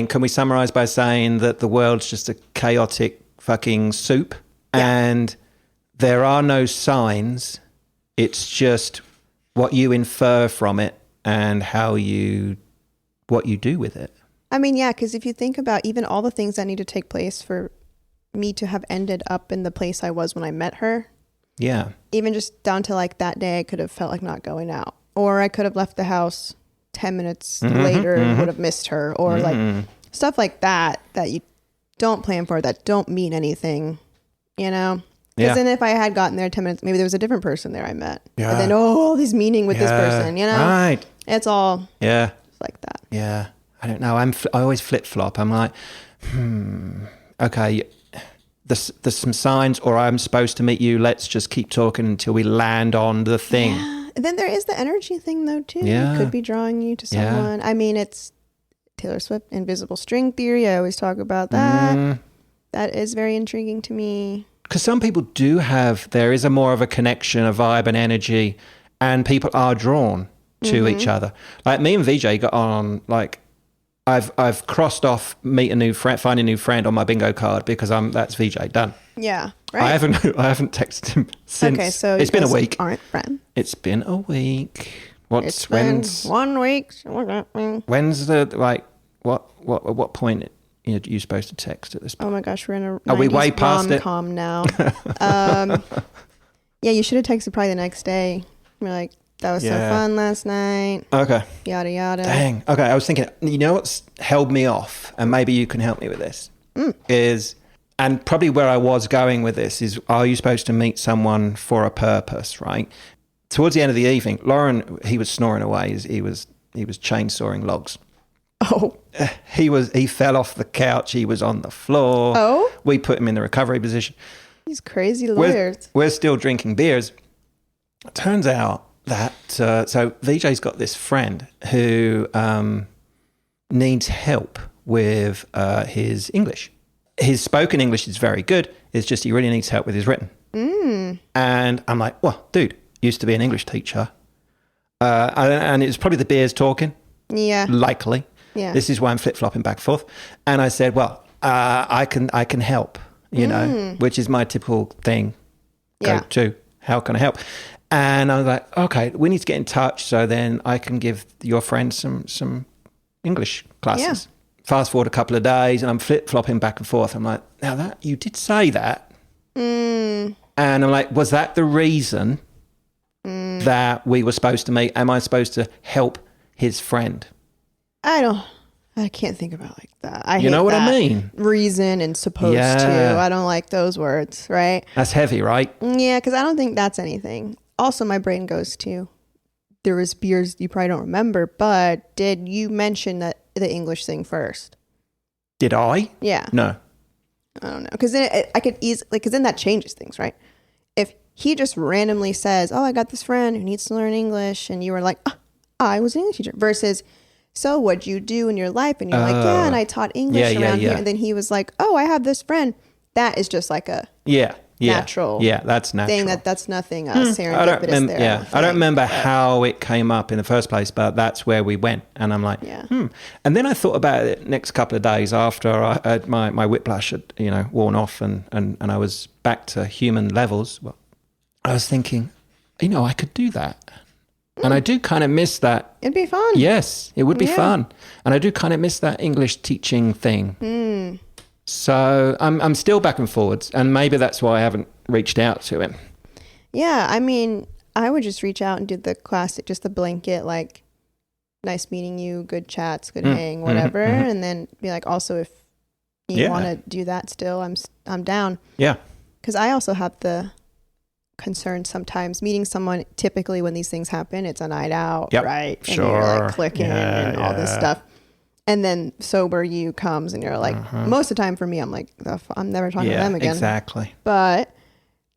S2: can we summarize by saying that the world's just a chaotic fucking soup and there are no signs. It's just what you infer from it and what you do with it.
S1: I mean, yeah, because if you think about even all the things that need to take place for me to have ended up in the place I was when I met her.
S2: Yeah. Even
S1: just down to like that day, I could have felt like not going out, or I could have left the house 10 minutes later and would have missed her, or like stuff like that you don't plan for, that don't mean anything, you know? Because then if I had gotten there 10 minutes, maybe there was a different person there I met. Yeah. And then, all this meaning with this person, you know?
S2: Right.
S1: It's all like that.
S2: Yeah. I don't know. I always flip-flop. I'm like, okay, there's some signs, or I'm supposed to meet you. Let's just keep talking until we land on the thing.
S1: Yeah. And then there is the energy thing, though, too.
S2: Yeah.
S1: It could be drawing you to someone. I mean, it's Taylor Swift, invisible string theory. I always talk about that. That is very intriguing to me.
S2: Because some people there is a more of a connection, a vibe, an energy, and people are drawn to each other. Like me and VJ got on, like, I've crossed off meet a new friend, find a new friend on my bingo card because that's VJ done.
S1: Yeah, right.
S2: I haven't texted him since.
S1: Okay, so
S2: it's been a week.
S1: Aren't friends?
S2: It's been a week.
S1: It's been 1 week.
S2: When's the what point are you supposed to text at this point?
S1: Oh my gosh, we're in a
S2: are we way past it?
S1: Rom-com now. Yeah, you should have texted probably the next day. We're like, that was so fun last night.
S2: Okay.
S1: Yada, yada.
S2: Dang. Okay, I was thinking, you know what's held me off, and maybe you can help me with this, is, and probably where I was going with this is, are you supposed to meet someone for a purpose, right? towards the end of the evening, Lauren, he was snoring away. He was chainsawing logs.
S1: Oh.
S2: He fell off the couch. He was on the floor.
S1: Oh.
S2: We put him in the recovery position.
S1: These crazy lawyers.
S2: We're still drinking beers. It turns out that, so VJ's got this friend who needs help with his English. His spoken English is very good. It's just he really needs help with his written. And I'm like, well, dude, used to be an English teacher. And it's probably the beers talking.
S1: Yeah.
S2: Likely.
S1: Yeah.
S2: This is why I'm flip-flopping back and forth. And I said, well, I can help, you know, which is my typical thing.
S1: Yeah.
S2: Go to, how can I help? And I was like, okay, we need to get in touch so then I can give your friend some English classes. Yeah. Fast forward a couple of days and I'm flip-flopping back and forth. I'm like, now that you did say that. And I'm like, was that the reason that we were supposed to meet? Am I supposed to help his friend?
S1: I can't think about it like that. I hate
S2: know what
S1: that
S2: I mean?
S1: Reason and supposed to. I don't like those words, right?
S2: That's heavy, right?
S1: Yeah, because I don't think that's anything. Also, my brain goes to, there was beers you probably don't remember, but did you mention that the English thing first?
S2: Did I?
S1: Yeah.
S2: No.
S1: I don't know. Because then I could easily, because then that changes things, right? If he just randomly says, oh, I got this friend who needs to learn English, and you were like, oh, I was an English teacher, versus, so what'd you do in your life? And you're like, yeah, and I taught English around here. And then he was like, oh, I have this friend. That is just like a natural
S2: that's natural
S1: thing. That's nothing serendipitous there.
S2: Yeah, I don't remember how it came up in the first place, but that's where we went. And I'm like, And then I thought about it next couple of days after my whiplash had, worn off and I was back to human levels. Well, I was thinking, I could do that. And I do kind of miss that.
S1: It'd be fun.
S2: Yes, it would be fun. And I do kind of miss that English teaching thing. So I'm still back and forwards. And maybe that's why I haven't reached out to him.
S1: Yeah, I mean, I would just reach out and do the classic, just the blanket, like, nice meeting you, good chats, good hang, whatever. And then be like, also, if you want to do that still, I'm down. Yeah. Because I also have the concern sometimes meeting someone. Typically when these things happen, it's a night out, right? And you're like clicking and all this stuff, and then sober you comes and you're like, most of the time for me, I'm like, I'm never talking to them again. Exactly. But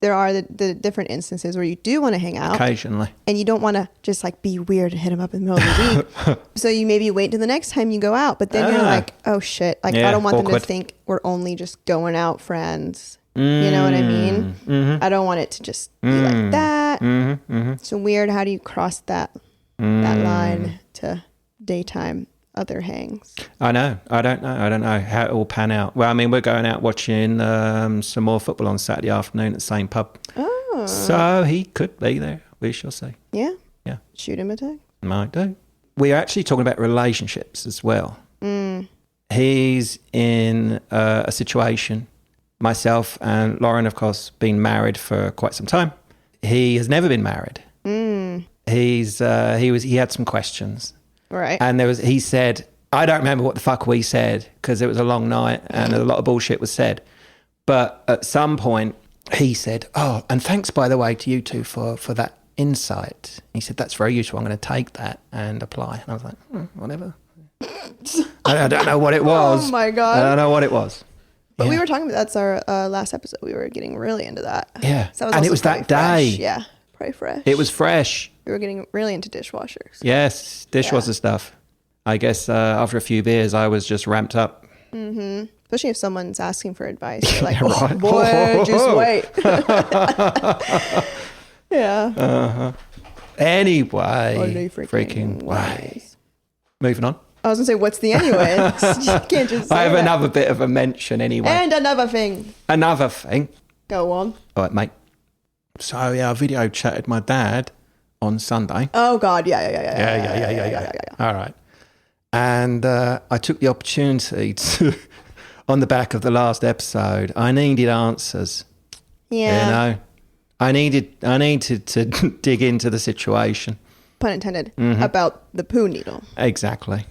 S1: there are the different instances where you do want to hang out
S2: occasionally,
S1: and you don't want to just like be weird and hit them up in the middle of the week. So you maybe wait till the next time you go out, but then you're like, oh shit, like I don't want them to think we're only just going out friends. You know what I mean? I don't want it to just be like that. It's weird. How do you cross that line to daytime other hangs?
S2: I know. I don't know how it will pan out. Well, I mean, we're going out watching some more football on Saturday afternoon at the same pub. Oh. So he could be there. We shall see. Yeah. Yeah.
S1: Shoot him a text.
S2: Might do. We are actually talking about relationships as well. He's in a situation. Myself and Lauren, of course, been married for quite some time. He has never been married. He had some questions.
S1: Right.
S2: And he said, I don't remember what the fuck we said because it was a long night and a lot of bullshit was said. But at some point he said, oh, and thanks, by the way, to you two for that insight. He said, that's very useful. I'm going to take that and apply. And I was like, whatever. I don't know what it was.
S1: Oh my God.
S2: I don't know what it was.
S1: But we were talking about, that's our last episode. We were getting really into that.
S2: Yeah.
S1: So
S2: and it was that day.
S1: Fresh. Yeah. Probably fresh.
S2: It was fresh.
S1: We were getting really into dishwashers.
S2: Yes. Dishwasher stuff. I guess after a few beers, I was just ramped up.
S1: Especially if someone's asking for advice. You're like, oh, boy, just wait. Yeah.
S2: Anyway. Freaking way. Moving on.
S1: I was going to say, what's the anyway? You can't just say
S2: I have another bit of a mention anyway.
S1: And another thing. Go on.
S2: All right, mate. So, I video chatted my dad on Sunday.
S1: Oh, God. Yeah.
S2: All right. And I took the opportunity to, on the back of the last episode, I needed answers. Yeah. I needed to dig into the situation.
S1: Pun intended. About the poo needle.
S2: Exactly.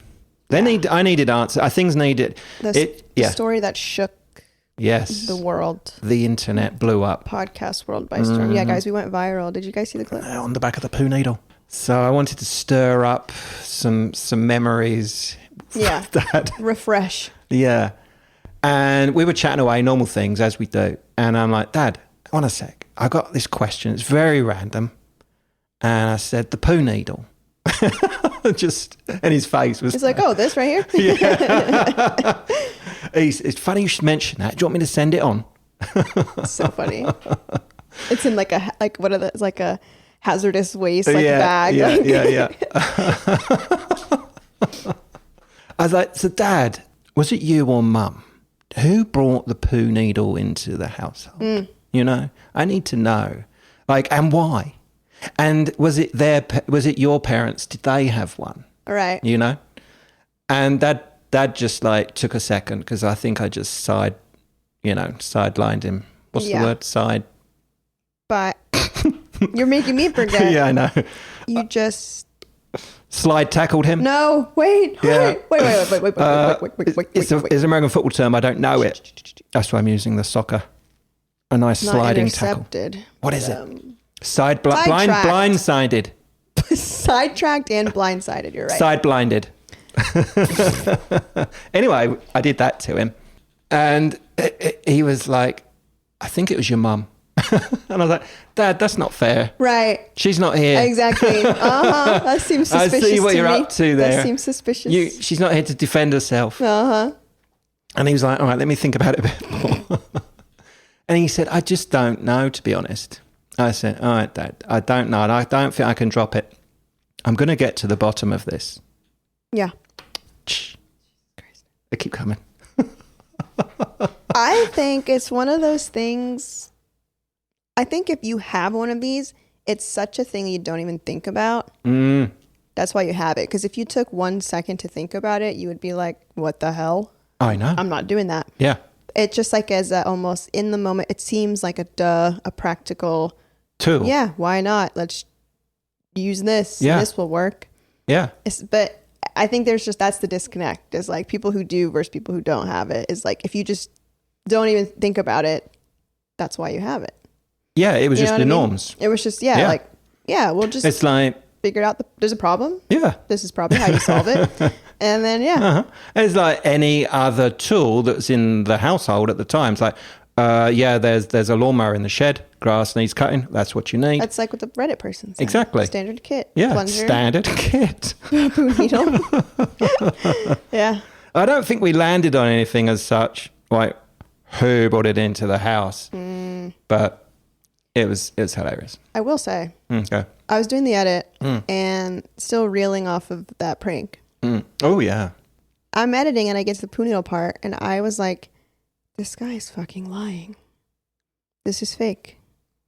S2: I needed answers. Things needed.
S1: The story that shook
S2: Yes.
S1: the world.
S2: The internet blew up.
S1: Podcast world by storm. Yeah, guys, we went viral. Did you guys see the clip?
S2: On the back of the poo needle. So I wanted to stir up some memories.
S1: Yeah.
S2: That.
S1: Refresh.
S2: Yeah. And we were chatting away, normal things, as we do. And I'm like, Dad, on a sec. I got this question. It's very random. And I said, the poo needle. And his face was...
S1: He's like, oh, this right here?
S2: Yeah. It's funny you should mention that. Do you want me to send it on?
S1: So funny. It's in it's like a hazardous waste bag.
S2: Yeah. I was like, so Dad, was it you or Mum? Who brought the poo needle into the household? You know, I need to know. Like, and why? And was it your parents? Did they have one?
S1: All right.
S2: You know? And Dad just like took a second because I think I just sidelined him. What's the word?
S1: But you're making me forget.
S2: Yeah, I know.
S1: You just
S2: slide tackled him.
S1: No, wait. Wait.
S2: It's an American football term. I don't know it. That's why I'm using the soccer. A nice sliding tackle. What is it? Blindsided.
S1: Sidetracked and blindsided. You're right.
S2: Side blinded. Anyway, I did that to him, and he was like, "I think it was your mum." And I was like, Dad, that's not fair.
S1: Right.
S2: She's not here.
S1: Exactly. That seems suspicious.
S2: I see what you're
S1: me.
S2: up to there.
S1: That seems suspicious.
S2: She's not here to defend herself. And he was like, all right, let me think about it a bit more. And he said, I just don't know, to be honest. I said, all right, Dad, I don't know. I don't think I can drop it. I'm going to get to the bottom of this.
S1: Yeah.
S2: They keep coming.
S1: I think it's one of those things. I think if you have one of these, it's such a thing you don't even think about. That's why you have it. Because if you took 1 second to think about it, you would be like, what the hell?
S2: I know.
S1: I'm not doing that.
S2: Yeah.
S1: It's just like as a, almost in the moment, it seems like a practical
S2: tool.
S1: Yeah, why not? Let's use this.
S2: Yeah.
S1: This will work.
S2: Yeah.
S1: But I think that's the disconnect. Is like people who do versus people who don't have it. Is like if you just don't even think about it, that's why you have it.
S2: Yeah, it was just the norms.
S1: It was just, we'll just
S2: it's like
S1: figure out there's a problem.
S2: Yeah.
S1: This is probably how you solve it. And then,
S2: It's like any other tool that's in the household at the time. It's like, there's a lawnmower in the shed. Grass needs cutting. That's what you need.
S1: That's like what the Reddit person said.
S2: Exactly.
S1: Standard kit.
S2: Yeah,
S1: plunger,
S2: standard kit.
S1: poo needle. Yeah.
S2: I don't think we landed on anything as such, like who brought it into the house. But it was hilarious.
S1: I will say,
S2: okay.
S1: I was doing the edit and still reeling off of that prank.
S2: Oh, yeah.
S1: I'm editing and I get to the poo needle part and I was like, this guy is fucking lying. This is fake.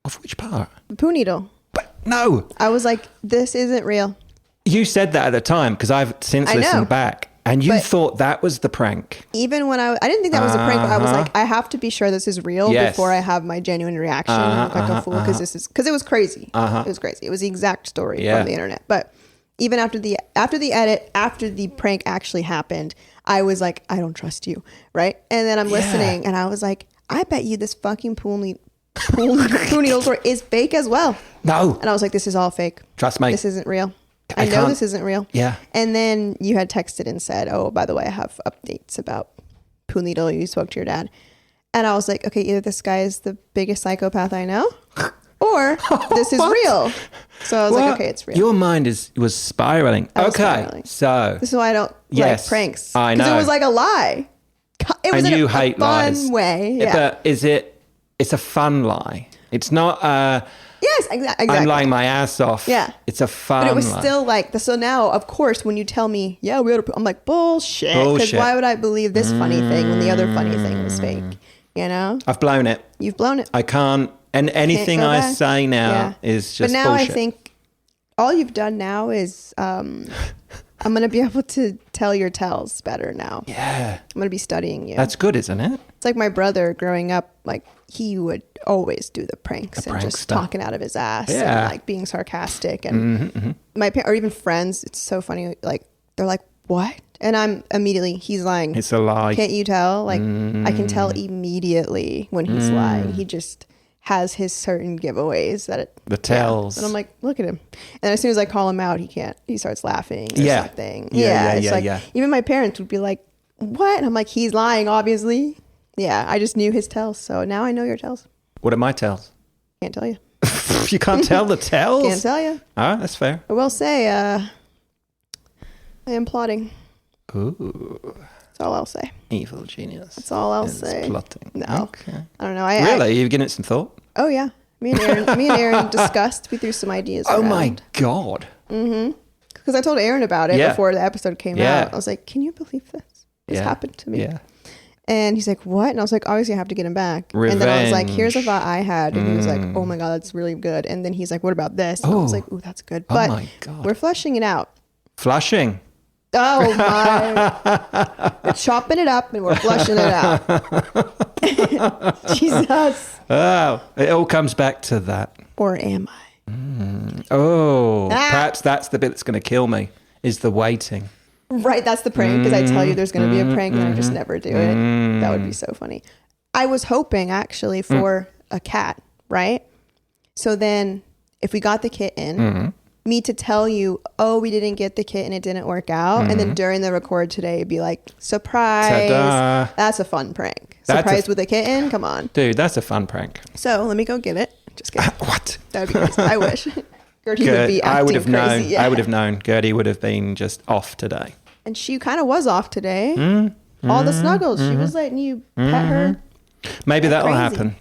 S2: Of which part?
S1: The poo needle.
S2: But no.
S1: I was like, this isn't real.
S2: You said that at the time because I've since listened back. And you thought that was the prank.
S1: Even when I didn't think that was a prank, but I was like, I have to be sure this is real before I have my genuine reaction. Like a fool, because it was crazy. It was crazy. It was the exact story from the internet. But even after the edit, after the prank actually happened, I was like, I don't trust you, right? And then I'm listening, and I was like, I bet you this fucking pool needle story is fake as well.
S2: No.
S1: And I was like, this is all fake.
S2: Trust me.
S1: This isn't real. I know this isn't real.
S2: Yeah.
S1: And then you had texted and said, oh, by the way, I have updates about poo needle. You spoke to your dad. And I was like, okay, either this guy is the biggest psychopath I know or this is real. So I was like, okay, it's real.
S2: Your mind was spiraling. Okay. So
S1: this is why I don't like pranks.
S2: I know.
S1: Because it was like a lie. It was
S2: in a
S1: fun
S2: lies.
S1: way. Yeah.
S2: But it's a fun lie. It's not
S1: yes, exactly.
S2: I'm lying my ass off.
S1: Yeah.
S2: It's a fun
S1: But it was
S2: lie.
S1: still like, so now, of course, when you tell me, yeah, we had I'm like, bullshit. Because why would I believe this funny thing when the other funny thing was fake? You know?
S2: I've blown it.
S1: You've blown it.
S2: I can't. And anything I say now is just
S1: bullshit. But now
S2: bullshit.
S1: I think all you've done now is I'm going to be able to tell your tells better now.
S2: Yeah.
S1: I'm going to be studying you.
S2: That's good, isn't it?
S1: It's like my brother growing up, like he would always do the pranks and just talking out of his ass and like being sarcastic. And my parents, or even friends, it's so funny. Like they're like, what? And I'm immediately, he's lying.
S2: It's a lie.
S1: Can't you tell? Like, I can tell immediately when he's lying. He just has his certain giveaways
S2: the tells.
S1: And I'm like, look at him. And as soon as I call him out, he can't. He starts laughing or something. Even my parents would be like, what? And I'm like, he's lying, obviously. Yeah, I just knew his tells. So now I know your tells.
S2: What are my tells?
S1: Can't tell you.
S2: You can't tell the tells?
S1: Can't tell you.
S2: All right, that's fair.
S1: I will say, I am plotting.
S2: Ooh.
S1: That's all I'll say.
S2: Evil genius.
S1: That's all I'll say.
S2: Plotting.
S1: No.
S2: Okay.
S1: I don't know.
S2: Really? You've given it some thought?
S1: Oh, yeah. Me and Aaron discussed. We threw some ideas around.
S2: Oh, my God.
S1: Mm-hmm. Because I told Aaron about it before the episode came out. I was like, can you believe this? This happened to me. Yeah. And he's like, what? And I was like, obviously I have to get him back.
S2: Revenge.
S1: And then I was like, here's a thought I had. And he was like, oh my God, that's really good. And then he's like, what about this? And I was like, ooh, that's good. But
S2: my God.
S1: We're fleshing it out.
S2: Flushing.
S1: Oh my. We're chopping it up and we're flushing it out. Jesus.
S2: Oh, it all comes back to that.
S1: Or am I?
S2: Perhaps that's the bit that's going to kill me, is the waiting.
S1: Right, that's the prank, because I tell you there's going to be a prank and I just never do it. That would be so funny. I was hoping actually for a cat, right? So then if we got the kitten, me to tell you, oh, we didn't get the kitten, it didn't work out. And then during the record today, it'd be like, surprise. Ta-da. That's a fun prank. Surprise with a kitten? Come on.
S2: Dude, that's a fun prank.
S1: So let me go get it. Just kidding.
S2: What?
S1: That would be crazy. I wish. Gertie would be acting
S2: I would have
S1: crazy.
S2: known.
S1: Yeah.
S2: I would have known. Gertie would have been just off today.
S1: And she kind of was off today. All the snuggles. She was letting you pet her.
S2: Maybe that'll happen.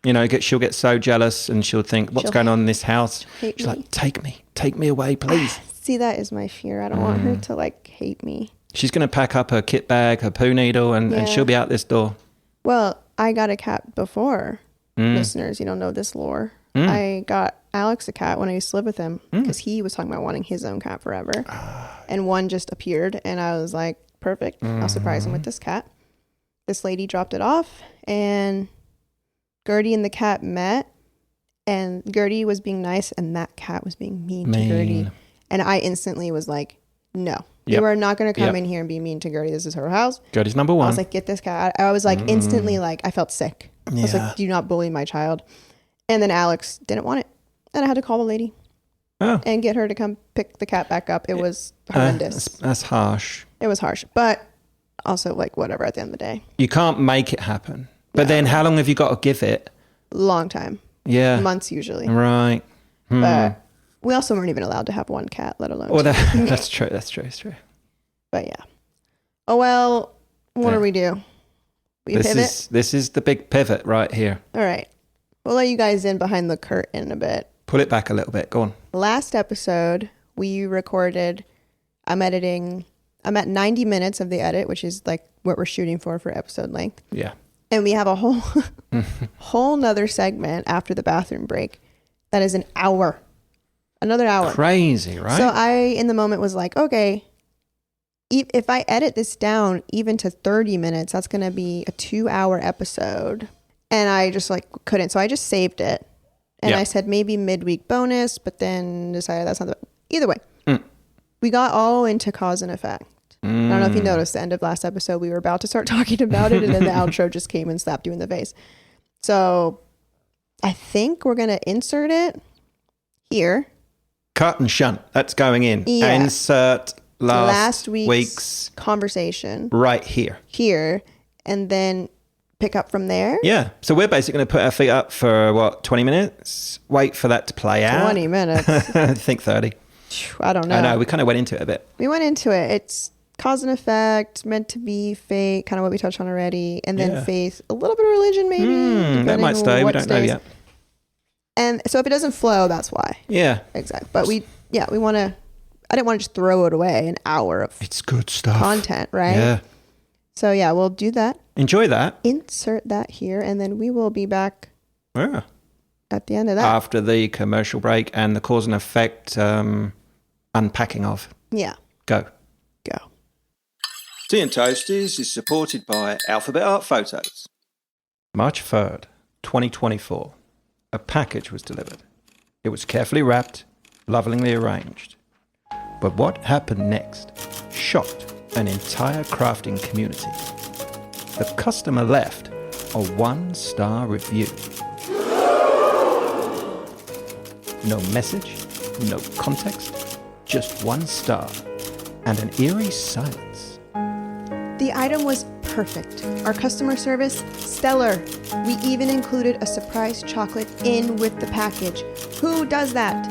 S2: You know, she'll get so jealous and she'll think, what's going on in this house? She's like, take me away, please.
S1: See, that is my fear. I don't want her to like hate me.
S2: She's going to pack up her kit bag, her poo needle, and she'll be out this door.
S1: Well, I got a cat before. Listeners, you don't know this lore. I got Alex a cat when I used to live with him because he was talking about wanting his own cat forever. And one just appeared and I was like, perfect. I'll surprise him with this cat. This lady dropped it off and Gertie and the cat met and Gertie was being nice and that cat was being mean to Gertie. And I instantly was like, no, you are not going to come in here and be mean to Gertie. This is her house.
S2: Gertie's number one.
S1: I was like, get this cat. I was like instantly like, I felt sick. I was like, do not bully my child. And then Alex didn't want it. And I had to call the lady and get her to come pick the cat back up. It was horrendous.
S2: That's harsh.
S1: It was harsh. But also like whatever at the end of the day.
S2: You can't make it happen. But then how long have you got to give it?
S1: Long time.
S2: Yeah.
S1: Months usually.
S2: Right.
S1: But we also weren't even allowed to have one cat, let alone
S2: two. That's true. That's true. It's true.
S1: But yeah. Oh, well, what do we do? We pivot?
S2: This is the big pivot right here.
S1: All right. We'll let you guys in behind the curtain a bit.
S2: Pull it back a little bit. Go on.
S1: Last episode, we recorded, I'm at 90 minutes of the edit, which is like what we're shooting for episode length.
S2: Yeah.
S1: And we have a whole nother segment after the bathroom break that is an hour. Another hour.
S2: Crazy, right?
S1: So I, in the moment, was like, okay, if I edit this down even to 30 minutes, that's going to be a 2-hour episode. And I just like couldn't. So I just saved it. And I said maybe midweek bonus, but then decided that's not the... Either way, we got all into cause and effect. I don't know if you noticed the end of last episode, we were about to start talking about it and then the outro just came and slapped you in the face. So I think we're going to insert it here.
S2: Cut and shunt. That's going in.
S1: Yeah.
S2: Insert last
S1: week's conversation.
S2: Right here.
S1: Here. And then pick up from there.
S2: Yeah. So we're basically going to put our feet up for 20 minutes? Wait for that to play out.
S1: 20 minutes.
S2: I think 30.
S1: I don't know.
S2: I know. We kind of went into it a bit.
S1: We went into it. It's cause and effect, meant to be, fate, kind of what we touched on already. And then faith, a little bit of religion maybe.
S2: That might stay. We don't know yet.
S1: And so if it doesn't flow, that's why.
S2: Yeah.
S1: Exactly. But we want to, I didn't want to just throw it away, an hour of
S2: it's good stuff.
S1: Content, right?
S2: Yeah.
S1: So yeah, we'll do that.
S2: Enjoy that.
S1: Insert that here, and then we will be back at the end of that.
S2: After the commercial break and the cause and effect unpacking of.
S1: Yeah.
S2: Go.
S3: Tea and Toasties is supported by Alphabet Art Photos.
S2: March 3rd, 2024. A package was delivered. It was carefully wrapped, lovingly arranged. But what happened next shocked an entire crafting community. The customer left a 1-star review. No message, no context, just 1 star and an eerie silence.
S1: The item was perfect. Our customer service, stellar. We even included a surprise chocolate in with the package. Who does that?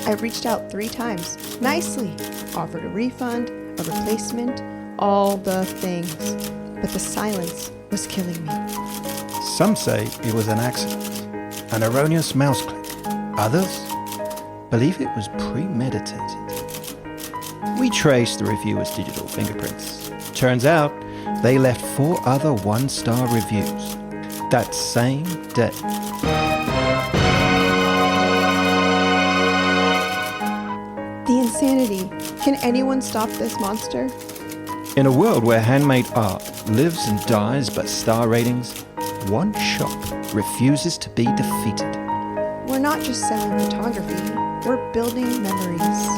S1: I reached out 3 times. Nicely. Offered a refund, a replacement, all the things. But the silence was killing me.
S2: Some say it was an accident, an erroneous mouse click. Others believe it was premeditated. We traced the reviewer's digital fingerprints. Turns out they left 4 other 1-star reviews that same day.
S1: The insanity. Can anyone stop this monster?
S2: In a world where handmade art lives and dies by star ratings, one shop refuses to be defeated.
S1: We're not just selling photography, we're building memories.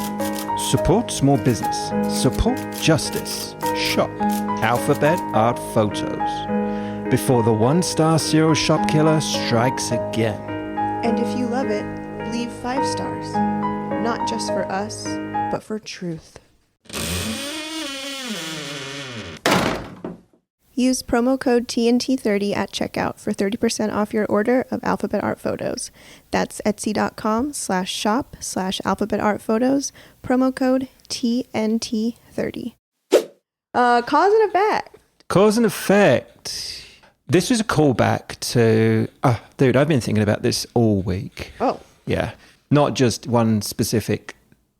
S2: Support small business. Support justice. Shop Alphabet Art Photos before the 1-star serial shop killer strikes again.
S1: And if you love it, leave 5 stars. Not just for us, but for truth. Use promo code TNT30 at checkout for 30% off your order of Alphabet Art Photos. That's etsy.com/shop/Alphabet Art Photos. Promo code TNT30. Cause and effect.
S2: Cause and effect. This was a callback to... dude, I've been thinking about this all week.
S1: Oh.
S2: Yeah. Not just one specific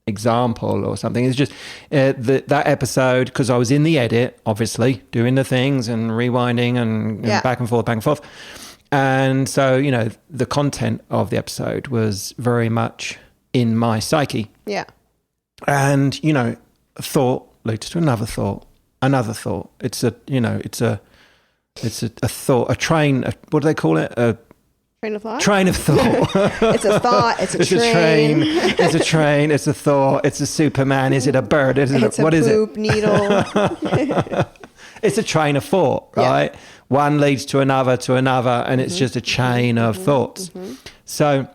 S2: example or something. It's just that episode, because I was in the edit, obviously, doing the things and rewinding and back and forth. And so, the content of the episode was very much in my psyche.
S1: Yeah.
S2: And, a thought leads to another thought. It's a thought, a train, what do they call it? A
S1: train of thought?
S2: Train of thought.
S1: It's a thought, it's a
S2: It's
S1: train.
S2: It's a train, it's a thought, it's a Superman, is it a bird? What is it?
S1: Poop needle.
S2: It's a train of thought, right? Yeah. One leads to another, and it's just a chain of thoughts. Mm-hmm. So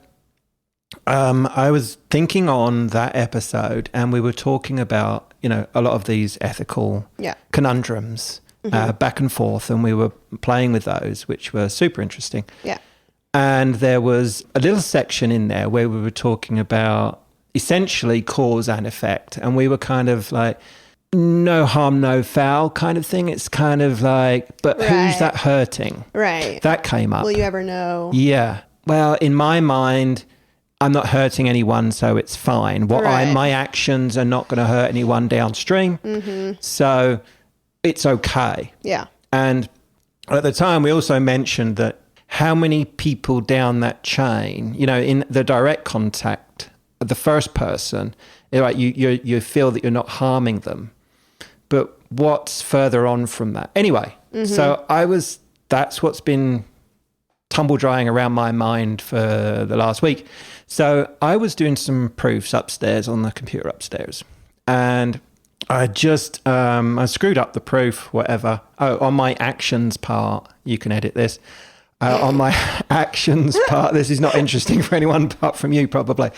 S2: I was thinking on that episode, and we were talking about, a lot of these ethical conundrums back and forth, and we were playing with those, which were super interesting.
S1: Yeah.
S2: And there was a little section in there where we were talking about essentially cause and effect. And we were kind of like, no harm, no foul kind of thing. It's kind of like, but who's that hurting?
S1: Right.
S2: That came up.
S1: Will you ever know?
S2: Yeah. Well, in my mind, I'm not hurting anyone, so it's fine. My actions are not going to hurt anyone downstream. Mm-hmm. So it's okay.
S1: Yeah.
S2: And at the time, we also mentioned that how many people down that chain, in the direct contact, the first person, you feel that you're not harming them. But what's further on from that? Anyway, so that's what's been tumble drying around my mind for the last week. So I was doing some proofs upstairs on the computer upstairs. And I just, I screwed up the proof, whatever. Oh, on my actions part, you can edit this. On my actions part, this is not interesting for anyone apart from you, probably.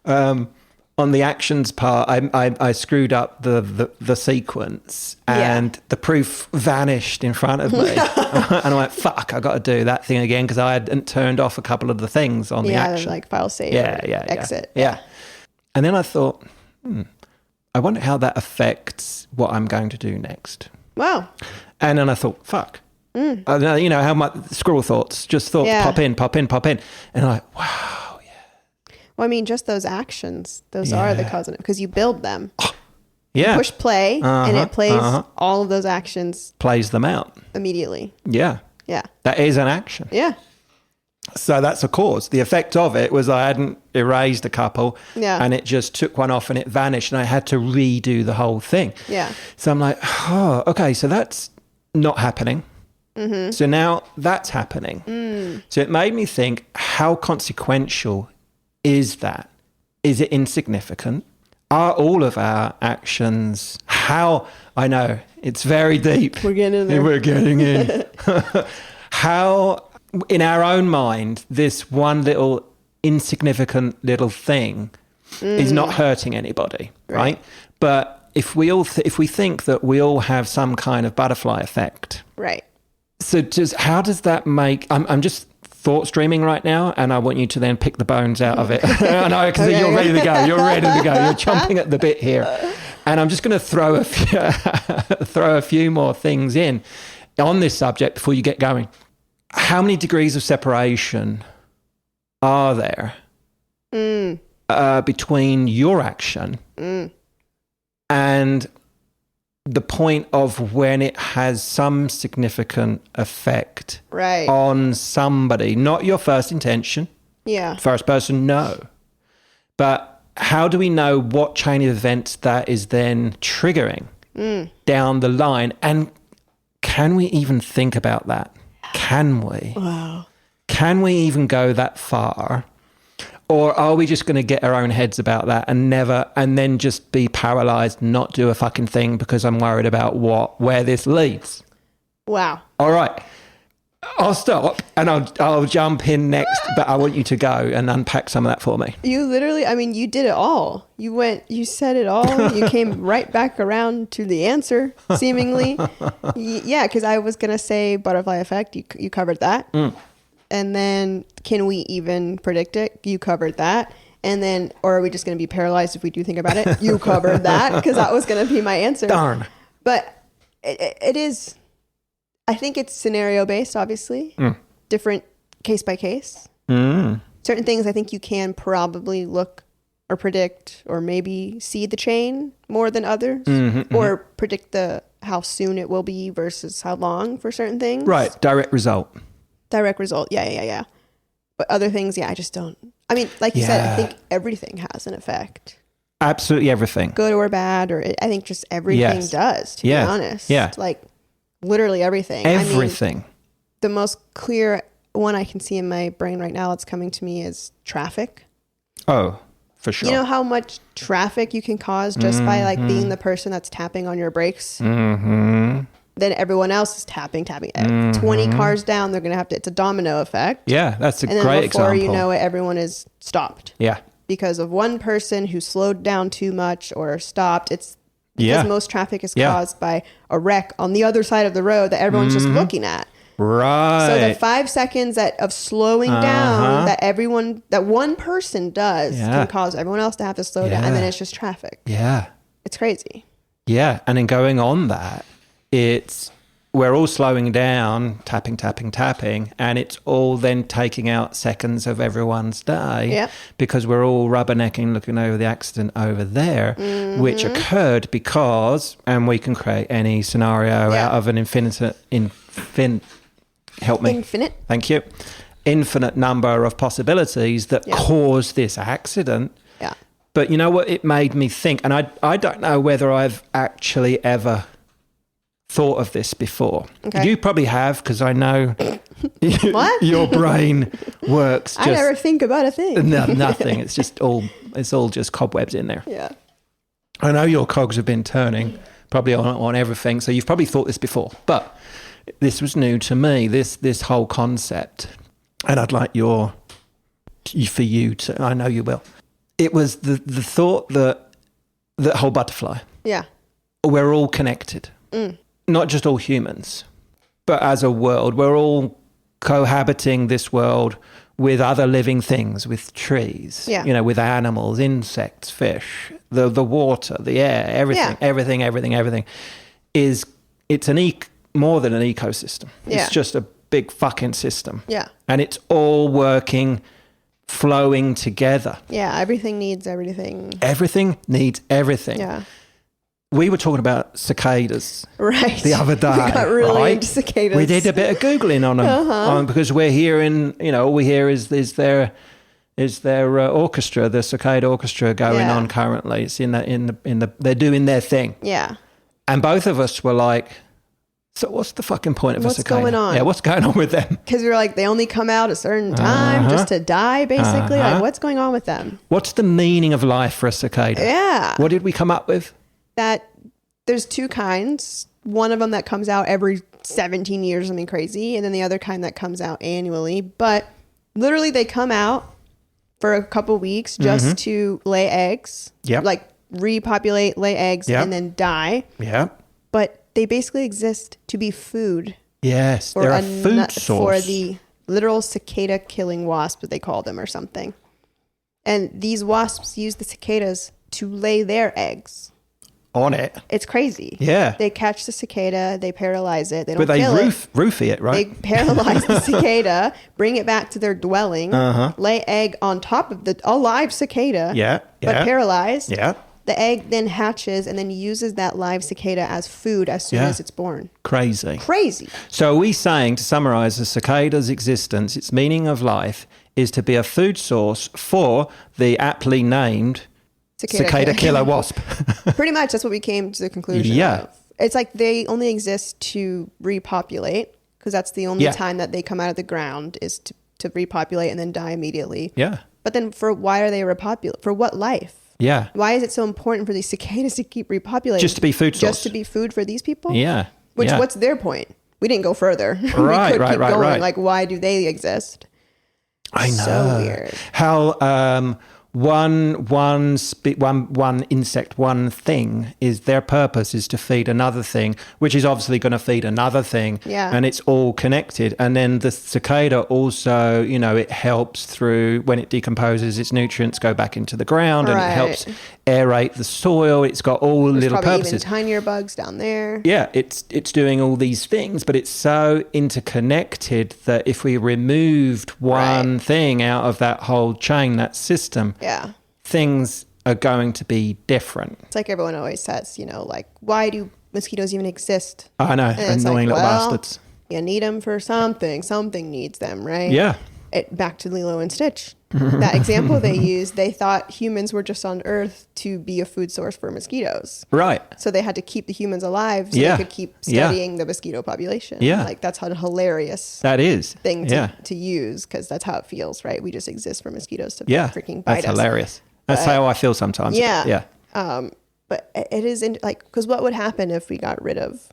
S2: On the actions part, I screwed up the sequence, and the proof vanished in front of me. And I went, fuck, I got to do that thing again because I hadn't turned off a couple of the things on the action.
S1: Like file save, exit.
S2: Yeah. And then I thought, I wonder how that affects what I'm going to do next.
S1: Wow.
S2: And then I thought, fuck. How much squirrel thoughts, just thoughts pop in. And I'm like, wow, yeah.
S1: Well, I mean, just those actions, those are the cause, because you build them.
S2: Yeah.
S1: You push play, and it plays all of those actions.
S2: Plays them out.
S1: Immediately.
S2: Yeah.
S1: Yeah.
S2: That is an action.
S1: Yeah.
S2: So that's a cause. The effect of it was I hadn't erased a couple, and it just took one off and it vanished, and I had to redo the whole thing.
S1: Yeah.
S2: So I'm like, oh, okay, so that's not happening. Mm-hmm. So now that's happening. So it made me think, how consequential is that? Is it insignificant? Are all of our actions how, I know, it's very deep.
S1: We're getting in there.
S2: We're getting in. How, in our own mind, this one little insignificant little thing is not hurting anybody, right? But if we think that we all have some kind of butterfly effect.
S1: Right.
S2: So just how does that make, I'm just thought streaming right now, and I want you to then pick the bones out of it. I know, because you're ready to go. You're ready to go. You're chomping at the bit here. And I'm just going to throw a few more things in on this subject before you get going. How many degrees of separation are there between your action and the point of when it has some significant effect on somebody? Not your first intention. Yeah. First person, no. But how do we know what chain of events that is then triggering down the line? And can we even think about that? Can we? Wow. Can we even go that far? Or are we just going to get our own heads about that and then just be paralyzed, not do a fucking thing because I'm worried about where this leads? Wow. All right. I'll stop and I'll jump in next, but I want you to go and unpack some of that for me.
S1: You literally, you did it all. You said it all. You came right back around to the answer, seemingly. Yeah, because I was going to say butterfly effect. You covered that. And then can we even predict it? You covered that. And then, or are we just going to be paralyzed if we do think about it? You covered that, because that was going to be my answer.
S2: Darn.
S1: But it is, I think it's scenario based, obviously. Different case by case. Certain things I think you can probably look or predict or maybe see the chain more than others, or predict how soon it will be versus how long for certain things.
S2: Right. Direct result.
S1: Yeah. But other things, I just don't. Like you said, I think everything has an effect.
S2: Absolutely everything.
S1: Good or bad, or I think just everything does, to be honest. Yeah. Like literally everything.
S2: Everything.
S1: The most clear one I can see in my brain right now that's coming to me is traffic.
S2: Oh, for sure.
S1: You know how much traffic you can cause just by being the person that's tapping on your brakes? Then everyone else is tapping. 20 cars down, they're going to have to, it's a domino effect.
S2: Yeah, that's a great example.
S1: And then before you know it, everyone is stopped.
S2: Yeah.
S1: Because of one person who slowed down too much or stopped. It's because most traffic is caused by a wreck on the other side of the road that everyone's just looking at.
S2: Right.
S1: So the 5 seconds of slowing down that one person does can cause everyone else to have to slow down. And then it's just traffic.
S2: Yeah.
S1: It's crazy.
S2: Yeah. And then going on that, we're all slowing down, tapping, and it's all then taking out seconds of everyone's day because we're all rubbernecking, looking over the accident over there, which occurred because, and we can create any scenario out of an infinite number of possibilities that cause this accident. Yeah. But you know what it made me think, and I don't know whether I've actually ever thought of this before. Okay. You probably have, because I know your brain works.
S1: I never think about a thing.
S2: No, nothing. It's all just cobwebs in there.
S1: Yeah.
S2: I know your cogs have been turning probably on everything, so you've probably thought this before. But this was new to me. This whole concept, and I'd like for you to. I know you will. It was the thought that whole butterfly.
S1: Yeah.
S2: We're all connected. Not just all humans, but as a world, we're all cohabiting this world with other living things, with trees, with animals, insects, fish, the water, the air, everything it's more than an ecosystem. It's just a big fucking system. Yeah. And it's all working, flowing together.
S1: Yeah. Everything needs everything.
S2: Everything needs everything. Yeah. We were talking about cicadas the other day. We
S1: got really into cicadas.
S2: We did a bit of Googling on them because we're hearing, all we hear is their orchestra, the cicada orchestra going on currently. It's they're doing their thing. Yeah. And both of us were like, so what's the fucking point of a cicada? What's going on? Yeah, what's going on with them?
S1: Because we were like, they only come out a certain time just to die, basically. Like, what's going on with them?
S2: What's the meaning of life for a cicada?
S1: Yeah.
S2: What did we come up with?
S1: That there's two kinds. One of them that comes out every 17 years, something crazy, and then the other kind that comes out annually. But literally, they come out for a couple weeks just to lay eggs, like repopulate, lay eggs, and then die. Yeah. But they basically exist to be food.
S2: Yes, they're a food source.
S1: For the literal cicada killing wasp, that they call them, or something. And these wasps use the cicadas to lay their eggs.
S2: On it.
S1: It's crazy.
S2: Yeah.
S1: They catch the cicada, they paralyze it, they don't kill it.
S2: But they roofie it, right?
S1: They paralyze the cicada, bring it back to their dwelling, lay egg on top of a live cicada, but paralyzed. Yeah. The egg then hatches and then uses that live cicada as food as soon as it's born.
S2: Crazy.
S1: Crazy.
S2: So are we saying, to summarize, the cicada's existence, its meaning of life, is to be a food source for the aptly named cicada killer wasp?
S1: Pretty much, that's what we came to the conclusion of. It's like they only exist to repopulate, because that's the only time that they come out of the ground is to repopulate and then die immediately. Yeah. But then why are they repopulate? For what life? Yeah. Why is it so important for these cicadas to keep repopulating?
S2: Just to be food source.
S1: Just to be food for these people?
S2: Yeah.
S1: What's their point? We didn't go further.
S2: Right,
S1: we could keep going.
S2: Right.
S1: Like, why do they exist?
S2: I know.
S1: So weird.
S2: How one insect, one thing, is their purpose is to feed another thing, which is obviously going to feed another thing. Yeah. And it's all connected. And then the cicada also, it helps through, when it decomposes, its nutrients go back into the ground, and it helps aerate the soil. It's got all little purposes.
S1: Even tinier bugs down there.
S2: Yeah, it's doing all these things, but it's so interconnected that if we removed one thing out of that whole chain, that system, things are going to be different.
S1: It's like everyone always says, like, why do mosquitoes even exist?
S2: I know, annoying little bastards.
S1: You need them for something. Something needs them, right?
S2: Yeah.
S1: Back to Lilo and Stitch. That example they used, they thought humans were just on Earth to be a food source for mosquitoes. Right. So they had to keep the humans alive so they could keep studying the mosquito population. Yeah. Like, that's a hilarious thing to use, because that's how it feels, right? We just exist for mosquitoes to freaking bite us.
S2: That's hilarious. That's how I feel sometimes.
S1: Yeah. Yeah. But it is because what would happen if we got rid of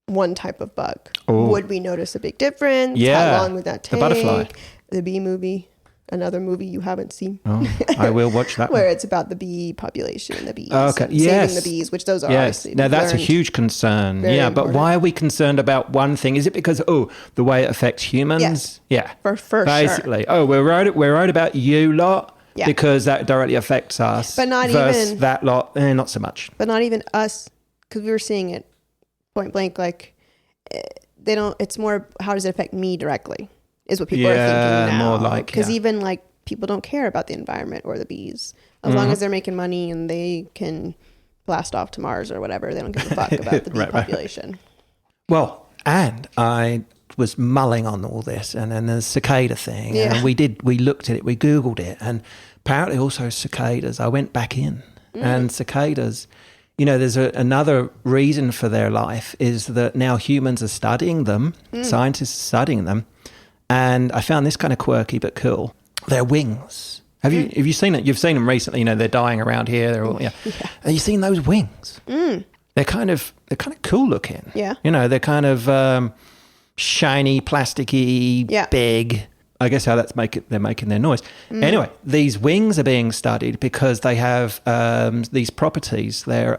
S1: one type of bug? Ooh. Would we notice a big difference?
S2: Yeah.
S1: How long would that take?
S2: The butterfly.
S1: The bee movie. Another movie you haven't seen.
S2: Oh, I will watch that
S1: Where
S2: one.
S1: it's about the bee population and the bees.
S2: Okay.
S1: Saving the bees, which those are obviously.
S2: Now, that's a huge concern. Yeah, important. But why are we concerned about one thing? Is it because, the way it affects humans?
S1: Yes.
S2: Yeah.
S1: For
S2: basically.
S1: Sure.
S2: We're right about you lot because that directly affects us.
S1: But not
S2: even that lot, not so much.
S1: But not even us, because we were seeing it point blank, like, they don't, it's more, how does it affect me directly? Is what people are thinking now.
S2: More like,
S1: because even like people don't care about the environment or the bees, as long as they're making money and they can blast off to Mars or whatever. They don't give a fuck about the bee population. Right.
S2: Well, and I was mulling on all this, and then the cicada thing, and we looked at it, we Googled it, and apparently also cicadas. I went back in, and cicadas. There's another reason for their life is that now humans are studying them, scientists are studying them. And I found this kind of quirky but cool. Their wings. Have you seen it? You've seen them recently. They're dying around here. They're all Have you seen those wings? They're kind of cool looking. Yeah. They're kind of shiny, plasticky, big. I guess how they're making their noise. Anyway, these wings are being studied because they have these properties. Their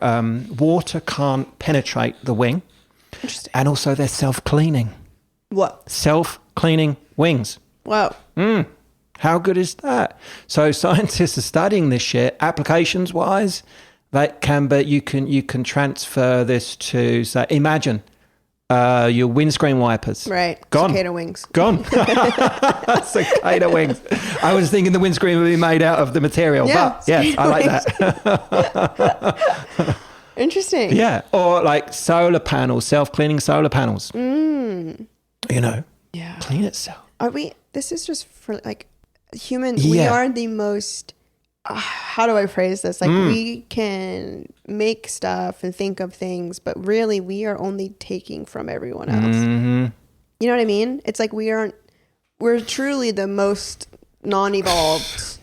S2: water can't penetrate the wing.
S1: Interesting.
S2: And also they're self-cleaning.
S1: What?
S2: Self-cleaning wings.
S1: Wow.
S2: How good is that? So scientists are studying this shit. Applications-wise, you can transfer this to, say, imagine your windscreen wipers.
S1: Right.
S2: Gone.
S1: Cicada wings.
S2: Gone. Cicada wings. I was thinking the windscreen would be made out of the material, but yes, I like that.
S1: Interesting.
S2: Yeah. Or like solar panels, self-cleaning solar panels. Clean itself.
S1: This is just for like humans. We are the most, how do I phrase this? Like we can make stuff and think of things, but really we are only taking from everyone else. You know what I mean? It's like we're truly the most non-evolved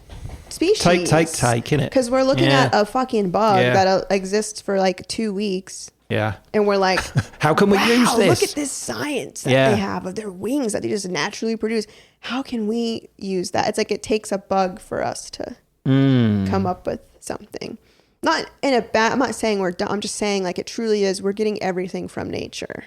S1: species.
S2: Take, innit?
S1: Because we're looking at a fucking bug that exists for like 2 weeks.
S2: Yeah.
S1: And we're like,
S2: how can we use this?
S1: Look at this science that they have of their wings that they just naturally produce. How can we use that? It's like it takes a bug for us to come up with something. Not in a bad, I'm not saying we're dumb. I'm just saying like it truly is. We're getting everything from nature.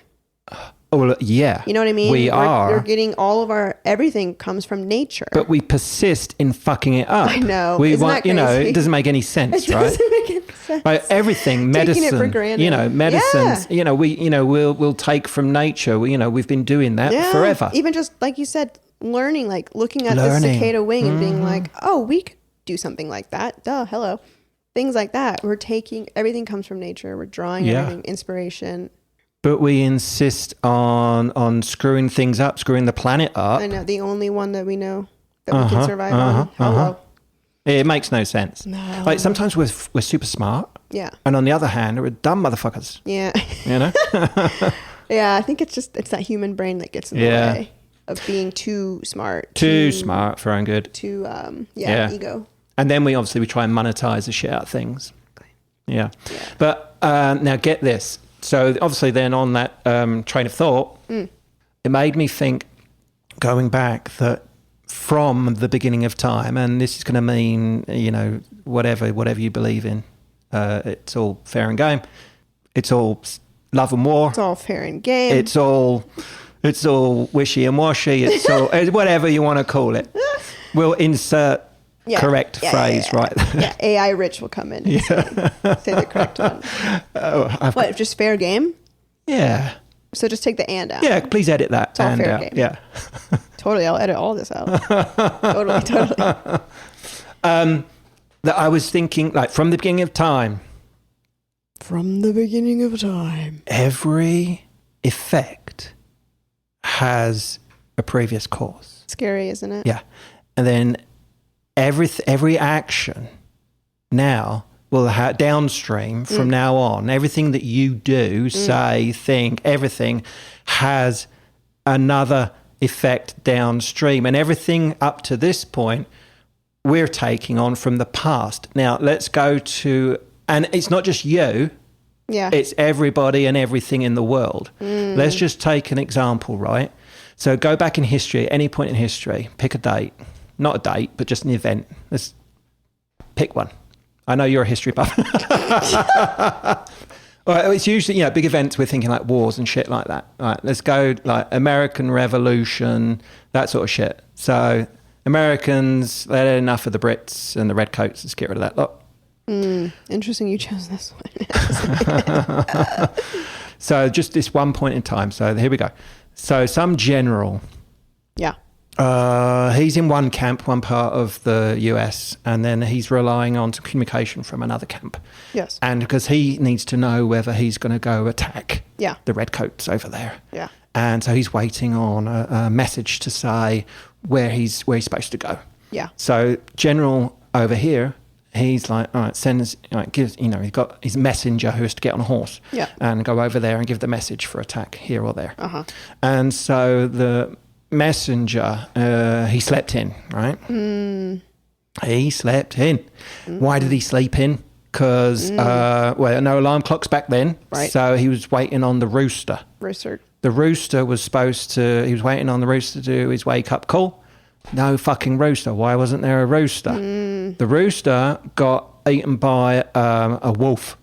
S2: Oh, well, yeah.
S1: You know what I mean?
S2: We're
S1: getting all of everything comes from nature.
S2: But we persist in fucking it up.
S1: I know.
S2: We want, it doesn't make any sense, right?
S1: It doesn't make any sense.
S2: Like everything, medicine,
S1: taking it for granted.
S2: Medicines, we'll take from nature. We've been doing that forever.
S1: Even just like you said, learning, like looking at the cicada wing and being like, oh, we could do something like that. Duh, hello. Things like that. We're taking, everything comes from nature. We're drawing everything, inspiration.
S2: But we insist on screwing things up, screwing the planet up.
S1: I know, the only one that we know that we can survive on. Hello.
S2: It makes no sense.
S1: No.
S2: Like sometimes we're super smart.
S1: Yeah.
S2: And on the other hand, we're dumb motherfuckers.
S1: Yeah.
S2: You know?
S1: Yeah, I think it's that human brain that gets in the way of being too smart.
S2: Too smart for our own good.
S1: Too, ego.
S2: And then we try and monetize the shit out of things. Yeah. But now get this. So obviously then on that train of thought, it made me think, going back, that from the beginning of time, and this is going to mean, whatever you believe in, it's all fair and game. It's all love and war.
S1: It's all fair and game.
S2: It's all wishy and washy. It's all whatever you want to call it. We'll insert correct phrase right there.
S1: Yeah, AI Rich will come in and say the correct one. What, just fair game?
S2: Yeah.
S1: So just take the and out.
S2: Yeah, please edit that.
S1: It's all fair game.
S2: Yeah.
S1: Totally, I'll edit all this out. Totally.
S2: That I was thinking, like, from the beginning of time.
S1: From the beginning of time.
S2: Every effect has a previous cause.
S1: Scary, isn't it?
S2: Yeah. And then every action now will have downstream from now on. Everything that you do, say, think, everything has another effect downstream. And everything up to this point, we're taking on from the past. Now, let's go to, and it's not just you.
S1: Yeah.
S2: It's everybody and everything in the world. Let's just take an example, right? So go back in history, any point in history, pick a date. Not a date, but just an event. Let's pick one. I know you're a history buff. Well, it's usually, big events, we're thinking like wars and shit like that. All right, let's go like American Revolution, that sort of shit. So Americans, they had enough of the Brits and the redcoats. Let's get rid of that lot.
S1: Interesting you chose this one.
S2: So just this one point in time. So here we go. So some general.
S1: Yeah.
S2: He's in one camp, one part of the US, and then he's relying on some communication from another camp.
S1: Yes.
S2: And because he needs to know whether he's going to go attack
S1: the
S2: redcoats over there.
S1: Yeah.
S2: And so he's waiting on a message to say where he's supposed to go.
S1: Yeah.
S2: So general over here, he's like, all right, sends, gives, he's got his messenger who has to get on a horse and go over there and give the message for attack here or there. And so the messenger, he slept in, right? He slept in. Why did he sleep in? Because, no alarm clocks back then.
S1: Right.
S2: So he was waiting on the rooster. The rooster was he was waiting on the rooster to do his wake up call. No fucking rooster. Why wasn't there a rooster? The rooster got eaten by a wolf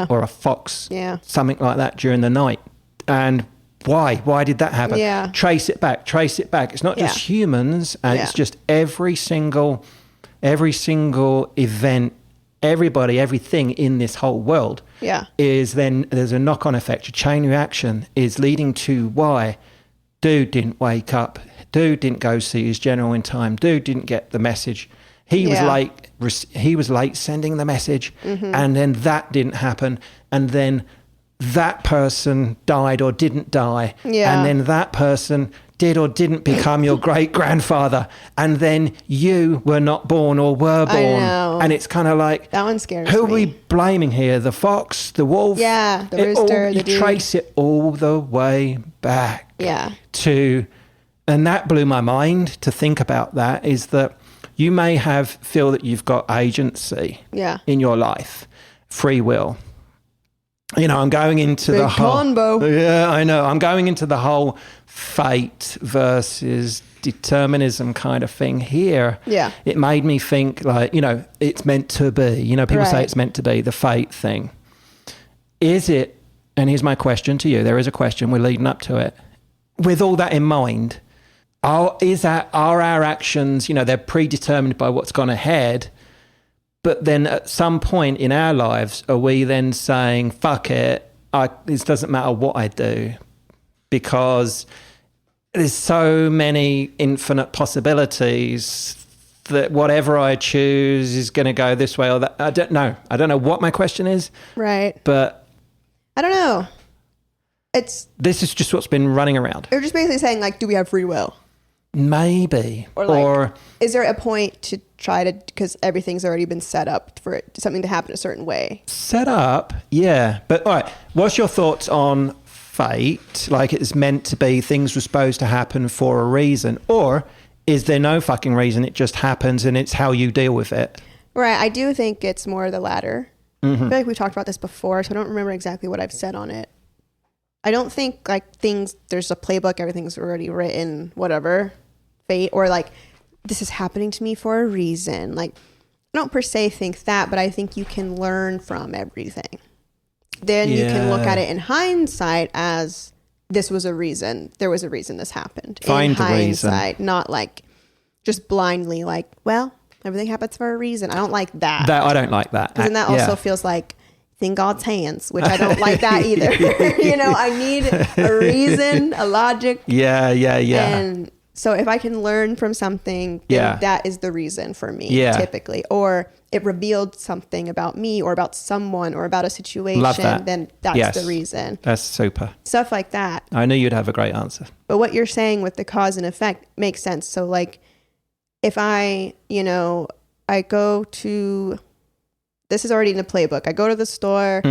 S2: or a fox, something like that during the night. And why did that happen? Trace it back. It's not just humans, and it's just every single event, everybody, everything in this whole world is then there's a knock-on effect. A chain reaction is leading to why dude didn't wake up, dude didn't go see his general in time, dude didn't get the message, he was late sending the message, and then that didn't happen, and then that person died or didn't die, and then that person did or didn't become your great-grandfather, and then you were not born or were born.
S1: I know.
S2: And it's kind of like,
S1: that one scares
S2: who
S1: me.
S2: are we blaming here? The fox, the wolf?
S1: Yeah, the rooster,
S2: you trace it all the way back
S1: Yeah.
S2: to, and that blew my mind to think about that, is that you may feel that you've got agency in your life, free will. You know, I'm going into
S1: Big
S2: the whole
S1: combo.
S2: Yeah, I know. I'm going into the whole fate versus determinism kind of thing here.
S1: Yeah.
S2: It made me think like, you know, it's meant to be. You know, people say it's meant to be, the fate thing. Is it, and here's my question to you, there is a question, we're leading up to it. With all that in mind, are our actions, you know, they're predetermined by what's gone ahead, but then at some point in our lives, are we then saying, fuck it, this doesn't matter what I do, because there's so many infinite possibilities that whatever I choose is going to go this way or that. I don't know. I don't know what my question is.
S1: Right.
S2: But
S1: I don't know.
S2: This is just what's been running around.
S1: They're just basically saying, like, do we have free will?
S2: Maybe.
S1: Or is there a point to try to, because everything's already been set up for something to happen a certain way?
S2: Set up, yeah. But all right, what's your thoughts on fate? Like, it's meant to be, things were supposed to happen for a reason, or is there no fucking reason, it just happens and it's how you deal with it?
S1: Right, I do think it's more the latter. I feel like we talked about this before, so I don't remember exactly what I've said on it. I don't think like there's a playbook, everything's already written, whatever, fate, or like this is happening to me for a reason. Like, I don't per se think that, but I think you can learn from everything. Then you can look at it in hindsight as this was a reason. There was a reason this happened.
S2: Find
S1: in
S2: hindsight,
S1: reason. Not like just blindly like, well, everything happens for a reason. I don't like that.
S2: I don't like that.
S1: Because then that also feels like it's in God's hands, which I don't like that either. You know, I need a reason, a logic.
S2: Yeah.
S1: And so if I can learn from something, then that is the reason for me, typically. Or it revealed something about me or about someone or about a situation, then that's the reason.
S2: That's super.
S1: Stuff like that.
S2: I knew you'd have a great answer.
S1: But what you're saying with the cause and effect makes sense. So like, if I go to, this is already in the playbook. I go to the store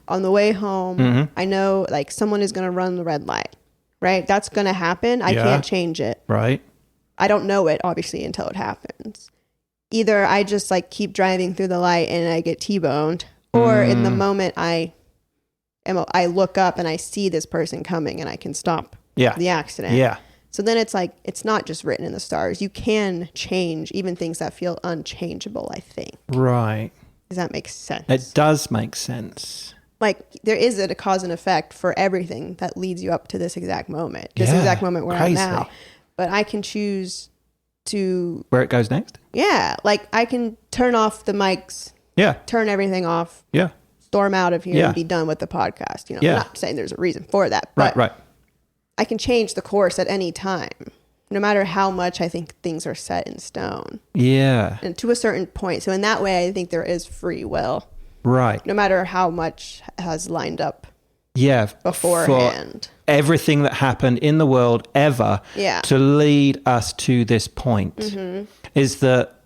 S1: on the way home. I know like someone is going to run the red light, right? That's going to happen. I can't change it.
S2: Right.
S1: I don't know it obviously until it happens. Either I just like keep driving through the light and I get T-boned, or in the moment I look up and I see this person coming and I can stop the accident. Yeah. So then it's like, it's not just written in the stars. You can change even things that feel unchangeable, I think.
S2: Right.
S1: Does that make sense?
S2: It does make sense.
S1: Like, there is a cause and effect for everything that leads you up to this exact moment. This exact moment where I'm now. But I can choose to... Where
S2: it goes next?
S1: Yeah. Like, I can turn off the mics.
S2: Yeah.
S1: Turn everything off.
S2: Yeah.
S1: Storm out of here and be done with the podcast. You know, I'm not saying there's a reason for that. But
S2: right.
S1: I can change the course at any time, no matter how much I think things are set in stone.
S2: Yeah.
S1: And to a certain point. So in that way, I think there is free will.
S2: Right.
S1: No matter how much has lined up beforehand.
S2: For everything that happened in the world ever to lead us to this point is that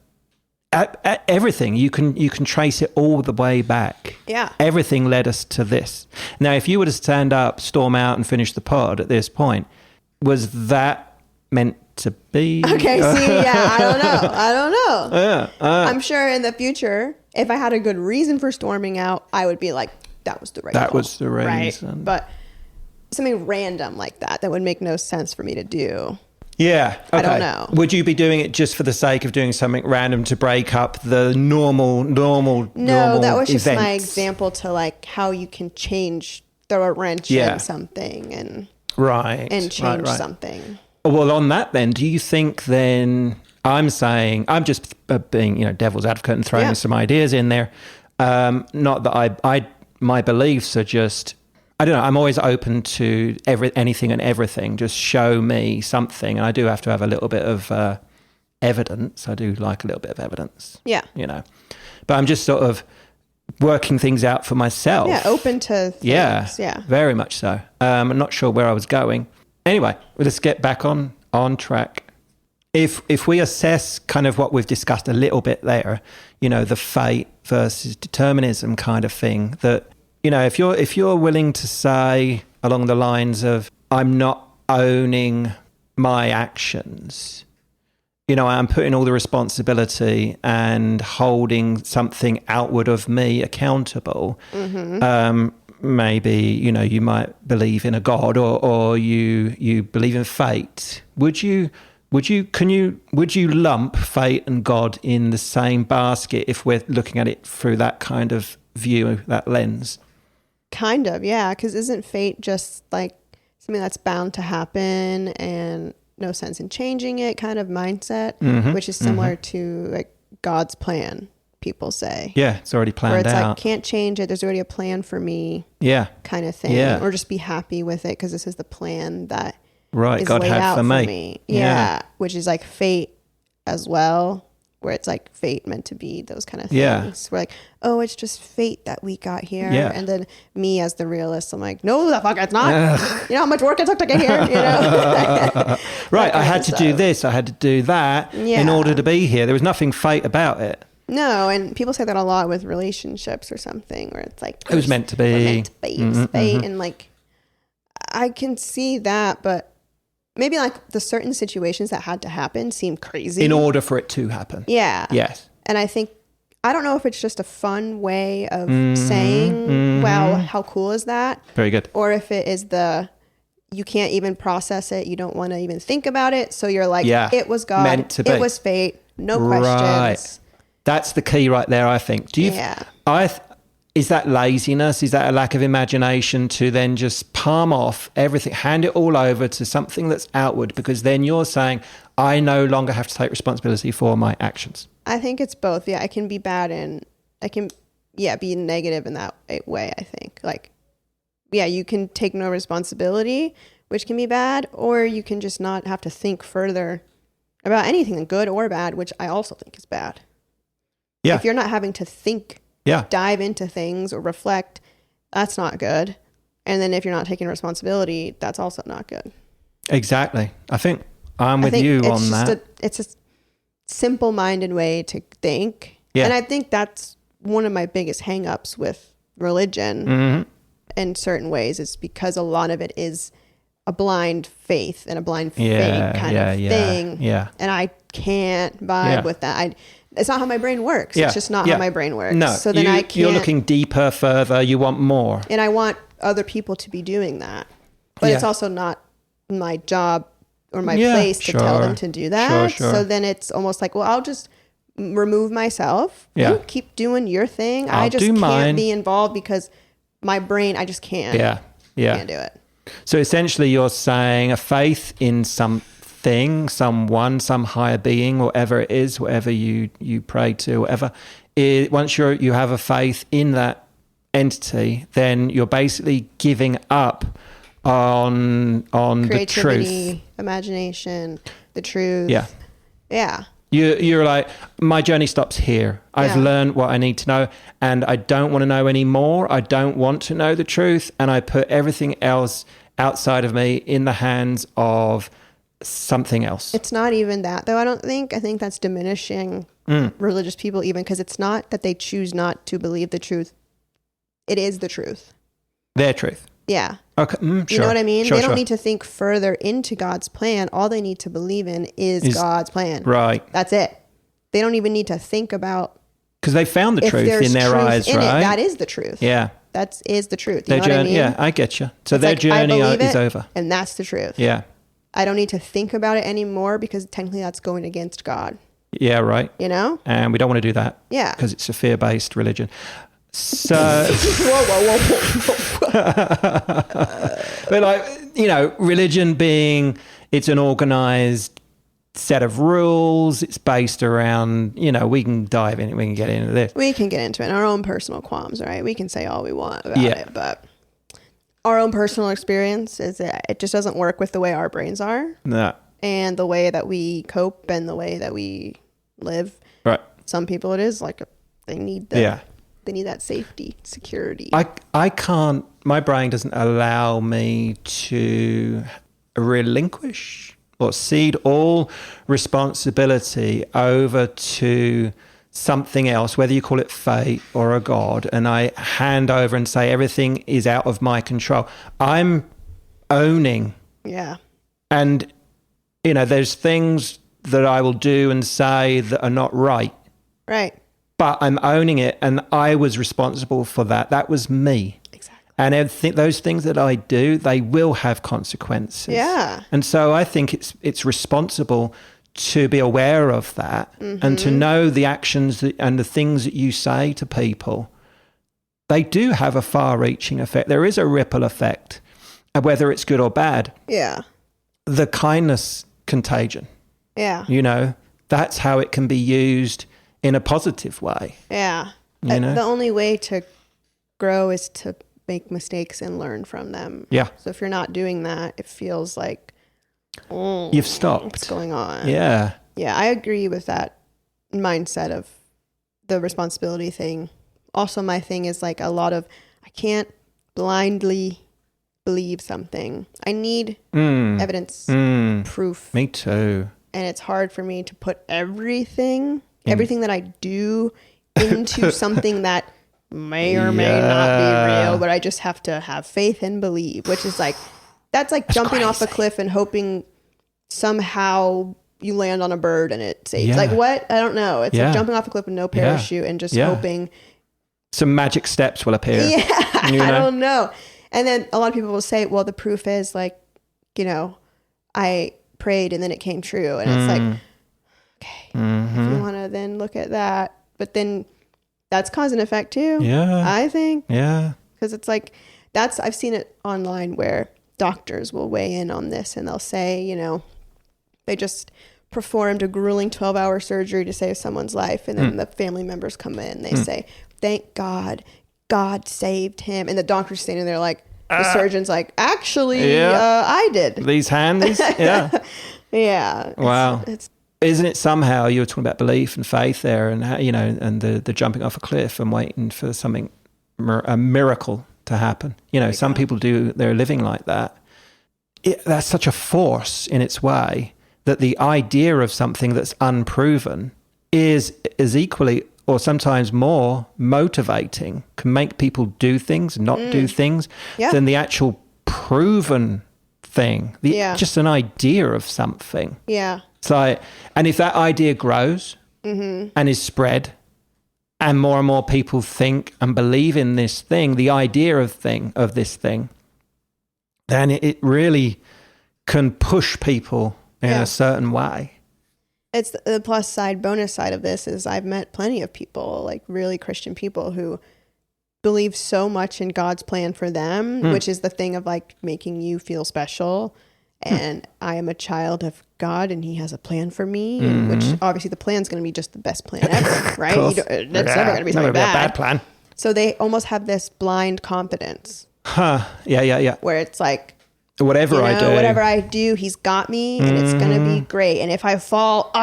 S2: everything, you can trace it all the way back.
S1: Yeah.
S2: Everything led us to this. Now, if you were to stand up, storm out and finish the pod at this point, was that meant to be?
S1: Okay, see, I don't know. Yeah. I'm sure in the future, if I had a good reason for storming out, I would be like, that was the right
S2: That
S1: call,
S2: was the reason.
S1: Right? But something random like that would make no sense for me to do.
S2: Yeah. Okay.
S1: I don't know.
S2: Would you be doing it just for the sake of doing something random to break up the normal
S1: No, that was just
S2: events?
S1: my example to like how you can throw a wrench in something and change something. Well,
S2: on that then, do you think then, I'm just being, devil's advocate and throwing some ideas in there. Not that my beliefs are just, I don't know, I'm always open to anything and everything. Just show me something. And I do have to have a little bit of evidence. I do like a little bit of evidence.
S1: Yeah.
S2: But I'm just sort of working things out for myself.
S1: Yeah, open to things.
S2: Yeah, very much so. I'm not sure where I was going. Anyway, let's get back on track. If we assess kind of what we've discussed a little bit there, the fate versus determinism kind of thing, that, if you're willing to say along the lines of, I'm not owning my actions, I'm putting all the responsibility and holding something outward of me accountable. Maybe, you might believe in a God or you believe in fate. Would you lump fate and God in the same basket if we're looking at it through that kind of view, that lens?
S1: Kind of, yeah. Because isn't fate just like something that's bound to happen and no sense in changing it kind of mindset, which is similar to like God's plan, people say.
S2: Yeah, it's already planned
S1: where it's
S2: out.
S1: like, can't change it. There's already a plan for me.
S2: Yeah.
S1: Kind of thing.
S2: Yeah.
S1: Or just be happy with it because this is the plan that is
S2: God
S1: laid
S2: had
S1: out
S2: for
S1: for
S2: me.
S1: Yeah. Which is like fate as well, where it's like fate meant to be those kind of things.
S2: Yeah.
S1: We're like, oh, it's just fate that we got here.
S2: Yeah.
S1: And then me as the realist, I'm like, no, the fuck, it's not. You know how much work it took to get here? You know?
S2: Right. I had to do this. I had to do that in order to be here. There was nothing fate about it.
S1: No, and people say that a lot with relationships or something, where it's like,
S2: it was meant to be.
S1: We're meant to be. It's fate. And like, I can see that, but maybe like the certain situations that had to happen seem crazy.
S2: In order for it to happen.
S1: Yeah.
S2: Yes.
S1: And I don't know if it's just a fun way of saying, wow, how cool is that?
S2: Very good.
S1: Or if it is you can't even process it. You don't want to even think about it. So you're like, it was God.
S2: Meant to be.
S1: It was fate. No questions.
S2: Right. That's the key right there, I think. Is that laziness? Is that a lack of imagination to then just palm off everything, hand it all over to something that's outward? Because then you're saying, I no longer have to take responsibility for my actions.
S1: I think it's both. Yeah, I can be bad and I can, be negative in that way, I think. Like, you can take no responsibility, which can be bad, or you can just not have to think further about anything, good or bad, which I also think is bad. Yeah. If you're not having to think, dive into things or reflect, that's not good. And then if you're not taking responsibility, that's also not good.
S2: Exactly. I think I'm with you on that.
S1: It's a simple-minded way to think.
S2: Yeah.
S1: And I think that's one of my biggest hang-ups with religion in certain ways, is because a lot of it is a blind faith and a blind faith kind of thing.
S2: Yeah.
S1: And I can't vibe with that. It's not how my brain works. It's just not how my brain works.
S2: No,
S1: so then I can't.
S2: You're looking deeper, further. You want more.
S1: And I want other people to be doing that. But it's also not my job or my place to tell them to do that.
S2: Sure.
S1: So then it's almost like, well, I'll just remove myself.
S2: Yeah.
S1: You keep doing your thing. I just can't be involved because my brain, I just can't.
S2: Yeah.
S1: Can't do it.
S2: So essentially you're saying a faith in something, someone, some higher being, whatever it is, whatever you pray to, whatever, once you have a faith in that entity, then you're basically giving up on the truth,
S1: imagination, the truth. Yeah.
S2: You're like, my journey stops here. I've learned what I need to know, and I don't want to know any more. I don't want to know the truth, and I put everything else outside of me in the hands of something else.
S1: It's not even that, though. I think that's diminishing religious people, even, because it's not that they choose not to believe the truth. It is the truth.
S2: Their truth.
S1: Yeah.
S2: Okay.
S1: You know what I mean? They don't need to think further into God's plan. All they need to believe in is God's plan.
S2: Right.
S1: That's it. They don't even need to think about,
S2: because they found the truth in their eyes, right?
S1: That is the truth.
S2: Yeah.
S1: That is the truth.
S2: Their journey,
S1: what I mean?
S2: Yeah, I get you. So
S1: it's
S2: their
S1: like,
S2: journey is over.
S1: And that's the truth.
S2: Yeah.
S1: I don't need to think about it anymore because technically that's going against God.
S2: Yeah, right.
S1: You know?
S2: And we don't want to do that.
S1: Yeah.
S2: Because it's a fear-based religion. So,
S1: whoa.
S2: But like, religion being, it's an organized set of rules. It's based around, we can dive in, we can get into this.
S1: We can get into it. Our own personal qualms, right? We can say all we want about it, but our own personal experience is that it just doesn't work with the way our brains are.
S2: No.
S1: And the way that we cope and the way that we live.
S2: Right.
S1: Some people it is like they need that. They need that safety, security.
S2: I can't, my brain doesn't allow me to relinquish or cede all responsibility over to something else, whether you call it fate or a God, and I hand over and say everything is out of my control. I'm owning.
S1: Yeah.
S2: And, there's things that I will do and say that are not right.
S1: Right.
S2: But I'm owning it, and I was responsible for that. That was me.
S1: Exactly.
S2: And I think those things that I do, they will have consequences.
S1: Yeah.
S2: And so I think it's responsible to be aware of that and to know the actions and the things that you say to people. They do have a far-reaching effect. There is a ripple effect, whether it's good or bad.
S1: Yeah.
S2: The kindness contagion.
S1: Yeah.
S2: You know, that's how it can be used in a positive way.
S1: Yeah.
S2: You know?
S1: The only way to grow is to make mistakes and learn from them.
S2: Yeah.
S1: So if you're not doing that, it feels like
S2: you've stopped.
S1: What's going on?
S2: Yeah.
S1: Yeah, I agree with that mindset of the responsibility thing. Also, my thing is like a lot of, I can't blindly believe something. I need evidence, proof.
S2: Me too.
S1: And it's hard for me to put everything that I do into something that may or may not be real, but I just have to have faith and believe, which is like, that's jumping off a cliff and hoping somehow you land on a bird and it saves. Like what? I don't know. It's like jumping off a cliff with no parachute and just hoping
S2: some magic steps will appear.
S1: Yeah. You know? I don't know. And then a lot of people will say, well, the proof is like, you know, I prayed and then it came true. And it's like, okay, if you want to then look at that, but then that's cause and effect too.
S2: Yeah.
S1: I think.
S2: Yeah.
S1: Because it's like, I've seen it online where doctors will weigh in on this and they'll say, you know, they just performed a grueling 12-hour surgery to save someone's life. And then the family members come in and they say, thank God, God saved him. And the doctor's standing there like, the surgeon's like, actually, I did.
S2: These hands. Yeah.
S1: Yeah.
S2: Wow. Isn't it somehow, you were talking about belief and faith there and how, you know, and the jumping off a cliff and waiting for something, a miracle to happen. You know, some people they're living like that. That's such a force in its way that the idea of something that's unproven is equally or sometimes more motivating, can make people do things, not do things, than the actual proven thing. Just an idea of something. Yeah. It's like, and if that idea grows and is spread, and more people think and believe in this thing, the idea of this thing, then it really can push people in a certain way.
S1: It's the plus side, bonus side of this is I've met plenty of people, like really Christian people who believe so much in God's plan for them, which is the thing of like making you feel special. And I am a child of God and he has a plan for me, and which obviously the plan's going to be just the best plan ever, right? That's never going to be something bad.
S2: A bad plan.
S1: So they almost have this blind confidence.
S2: Yeah.
S1: Where it's like,
S2: whatever I do,
S1: he's got me and it's going to be great. And if I fall,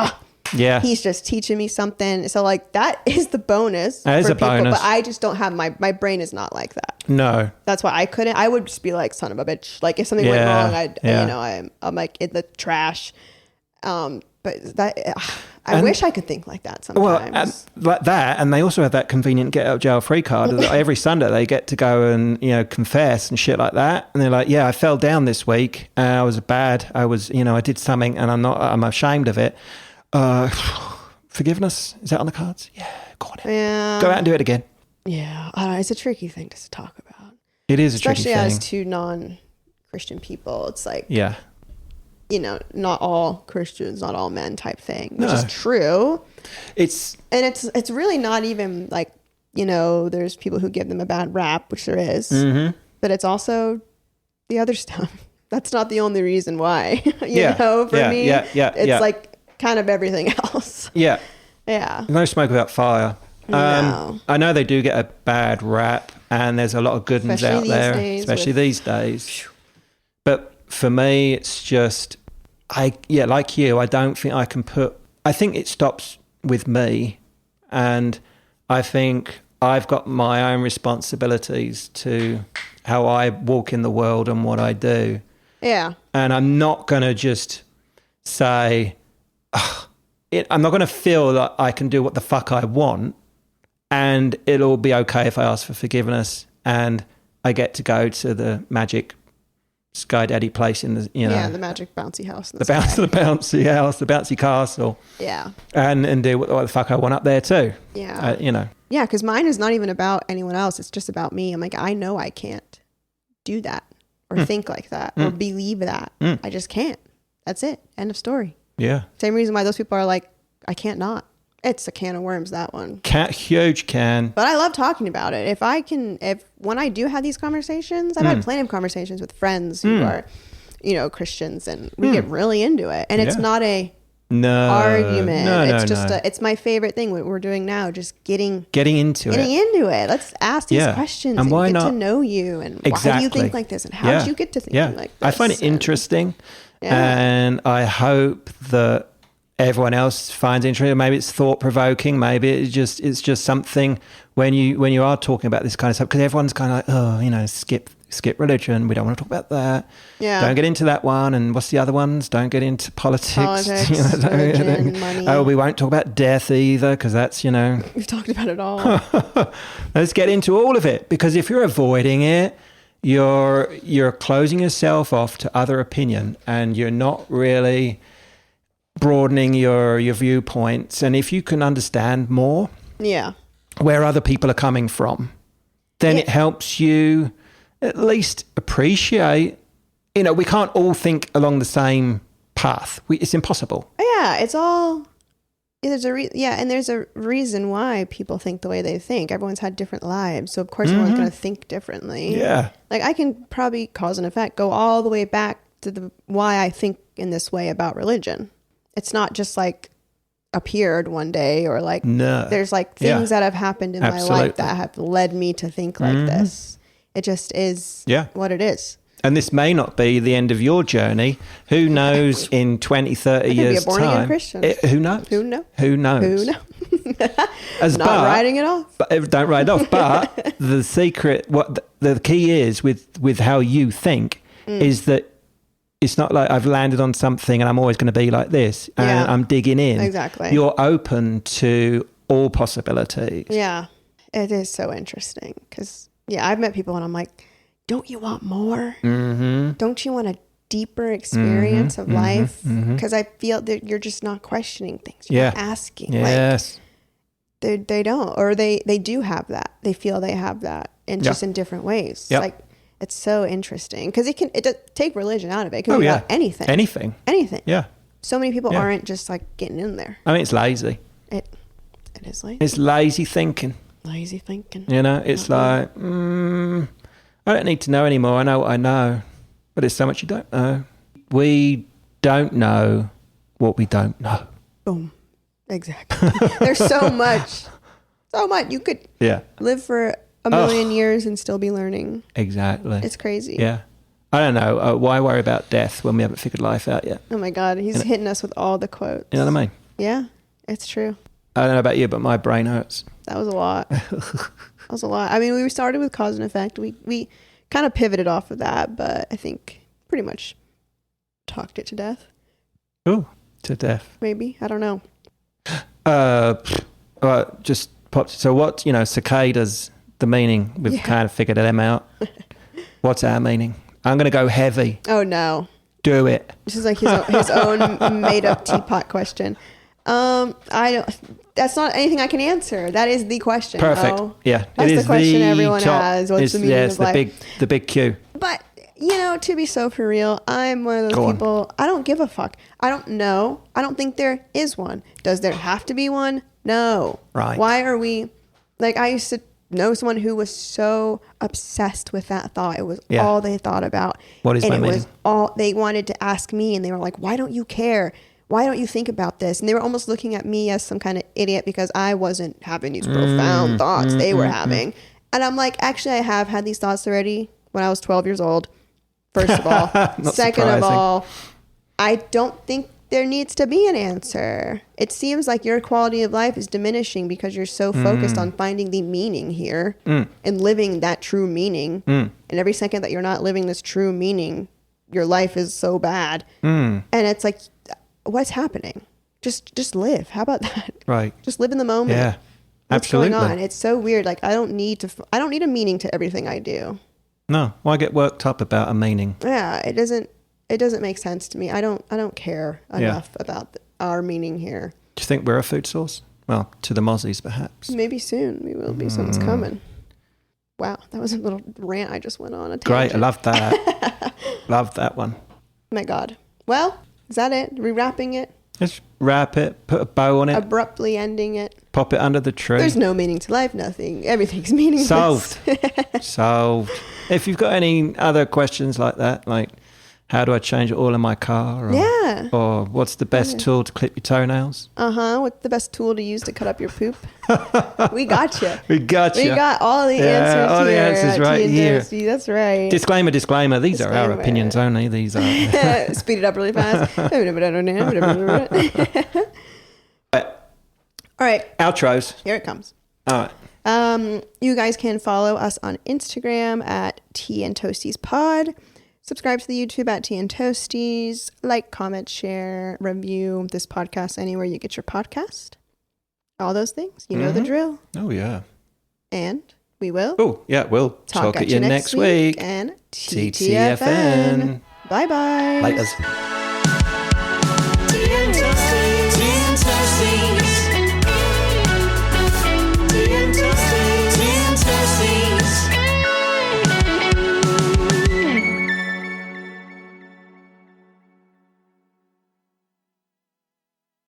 S1: he's just teaching me something. So like that is the bonus
S2: that is
S1: for
S2: a
S1: people,
S2: bonus.
S1: but I just don't have my brain is not like that.
S2: No.
S1: That's why I would just be like, son of a bitch. Like if something went wrong, I'm like in the trash. But that, I wish I could think like that sometimes.
S2: Well, like that, and they also have that convenient get out of jail free card. Every Sunday they get to go and confess and shit like that. And they're like, yeah, I fell down this week. I was bad. I did something, and I'm ashamed of it. Forgiveness, is that on the cards? Yeah, go on.
S1: Yeah,
S2: go out and do it again.
S1: Yeah, I don't know, it's a tricky thing to talk about.
S2: It is a tricky thing,
S1: especially as two non-Christian people. It's like not all Christians, not all men type thing, which is true. It's really not even like, there's people who give them a bad rap, which there is, but it's also the other stuff. That's not the only reason why, for me, it's like kind of everything else. Yeah. Yeah.
S2: No smoke without fire.
S1: No.
S2: I know they do get a bad rap and there's a lot of good ones out there, especially these days. But for me, it's just, like you, I don't think I can I think it stops with me, and I think I've got my own responsibilities to how I walk in the world and what I do. Yeah. And I'm not going to just say, I'm not going to feel that I can do what the fuck I want and it'll be okay if I ask for forgiveness and I get to go to the magic Sky Daddy place in the, you know.
S1: Yeah, the magic bouncy house.
S2: The bouncy house, the bouncy castle.
S1: Yeah.
S2: And do what the fuck I want up there too.
S1: Yeah.
S2: You know.
S1: Yeah, because mine is not even about anyone else. It's just about me. I'm like, I know I can't do that or think like that or believe that. I just can't. That's it. End of story.
S2: Yeah.
S1: Same reason why those people are like, I can't not. It's a can of worms, that one.
S2: Huge can.
S1: But I love talking about it. If when I do have these conversations, I've had plenty of conversations with friends who are, you know, Christians, and we get really into it. And it's not a argument. It's just it's my favorite thing, what we're doing now, just getting into it. Let's ask these questions and
S2: why
S1: get
S2: not?
S1: To know you and why do you think like this and how did you get to thinking like this?
S2: I find it interesting, and I hope that everyone else finds interesting. Maybe it's thought provoking. Maybe it's just something when you are talking about this kind of stuff, because everyone's kind of like, oh, you know, skip religion. We don't want to talk about that. Yeah. Don't get into that one. And what's the other ones? Don't get into politics. You know, religion, money. Oh, we won't talk about death either, because that's, you know.
S1: We've talked about it all.
S2: Let's get into all of it, because if you're avoiding it, you're closing yourself off to other opinion, and you're not really broadening your viewpoints. And if you can understand more where other people are coming from, then it helps you at least appreciate, you know, we can't all think along the same path. It's impossible.
S1: Yeah, it's all, there's a reason why people think the way they think. Everyone's had different lives, so of course everyone's going to think differently.
S2: Yeah.
S1: Like I can probably cause and effect go all the way back to why I think in this way about religion. It's not just like appeared one day, or like there's like things that have happened in my life that have led me to think like this. It just is what it is.
S2: And this may not be the end of your journey. Who knows in 20, 30 years'
S1: be a born-again Christian.
S2: Who knows?
S1: Who knows?
S2: Who knows?
S1: Not writing it off.
S2: Don't write it off. But the secret, what the key is with how you think is that it's not like I've landed on something and I'm always going to be like this, and I'm digging in.
S1: Exactly.
S2: You're open to all possibilities.
S1: Yeah. It is so interesting because, I've met people and I'm like, don't you want more? Mm-hmm. Don't you want a deeper experience of life? Because I feel that you're just not questioning things. You're not asking.
S2: Yes.
S1: Like, they don't, or they do have that. They feel they have that, and just in different ways.
S2: Yep.
S1: Like, it's so interesting because it does take religion out of it. It can be about anything. Anything. Yeah. So many people aren't just like getting in there.
S2: I mean, it's lazy.
S1: It is lazy.
S2: It's lazy thinking.
S1: Lazy thinking.
S2: You know, it's like, I don't need to know anymore. I know what I know. But there's so much you don't know. We don't know what we don't know.
S1: Boom. Exactly. There's so much. So much. You could live for a million years and still be learning.
S2: Exactly.
S1: It's crazy.
S2: Yeah. I don't know. Why worry about death when we haven't figured life out yet?
S1: Oh my God. He's hitting us with all the quotes.
S2: You know what I mean?
S1: Yeah. It's true.
S2: I don't know about you, but my brain hurts.
S1: That was a lot. I mean, we started with cause and effect. We kind of pivoted off of that, but I think pretty much talked it to death.
S2: Oh, to death.
S1: Maybe. I don't know.
S2: Just popped. So what, cicadas, the meaning, we've kind of figured them out. What's our meaning? I'm going to go heavy.
S1: Oh, no.
S2: Do it.
S1: This is like his own made-up teapot question. That's not anything I can answer. That is the question.
S2: Perfect.
S1: Oh,
S2: yeah.
S1: That's the question everyone has. What's the meaning of life?
S2: The big Q.
S1: But, to be so for real, I'm one of those people, I don't give a fuck. I don't know. I don't think there is one. Does there have to be one? No.
S2: Right.
S1: Why are we, I used to know someone who was so obsessed with that thought. It was all they thought about.
S2: What is my meaning? And it was
S1: all they wanted to ask me, and they were like, why don't you care? Why don't you think about this? And they were almost looking at me as some kind of idiot because I wasn't having these profound thoughts they were having. And I'm like, actually, I have had these thoughts already when I was 12 years old, first of all. Second of all, I don't think there needs to be an answer. It seems like your quality of life is diminishing because you're so focused on finding the meaning here and living that true meaning. And every second that you're not living this true meaning, your life is so bad. And it's like, what's happening? Just live. How about that?
S2: Right.
S1: Just live in the moment.
S2: Yeah.
S1: What's
S2: Absolutely.
S1: going on? It's so weird. Like I don't need a meaning to everything I do.
S2: No. Why get worked up about a meaning?
S1: Yeah, it doesn't make sense to me. I don't care enough about our meaning here.
S2: Do you think we're a food source? Well, to the Mozzies, perhaps.
S1: Maybe soon we will be. Someone's coming. Wow, that was a little rant I just went on.
S2: Great, I love that. Love that one.
S1: My God. Well, is that it? Are we wrapping it?
S2: Just wrap it, put a bow on it.
S1: Abruptly ending it.
S2: Pop it under the tree.
S1: There's no meaning to life, nothing. Everything's meaningless.
S2: Solved. Solved. If you've got any other questions like that, like how do I change the oil in my car? Or, Or what's the best tool to clip your toenails?
S1: What's the best tool to use to cut up your poop? We got you.
S2: We got you.
S1: We got all the answers
S2: all
S1: here.
S2: the answers right here.
S1: Toasty. That's right.
S2: Disclaimer. These are our opinions only. These are.
S1: Speed it up really fast. All right.
S2: Outros.
S1: Here it comes.
S2: All right.
S1: You guys can follow us on Instagram at Tea and Toasties Pod. Subscribe to the YouTube at Tea and Toasties. Like, comment, share, review this podcast anywhere you get your podcast. All those things. You know the drill.
S2: Oh, yeah.
S1: And we will.
S2: Oh, yeah, we'll talk at you next week.
S1: And TTFN. Bye-bye.
S2: Laters.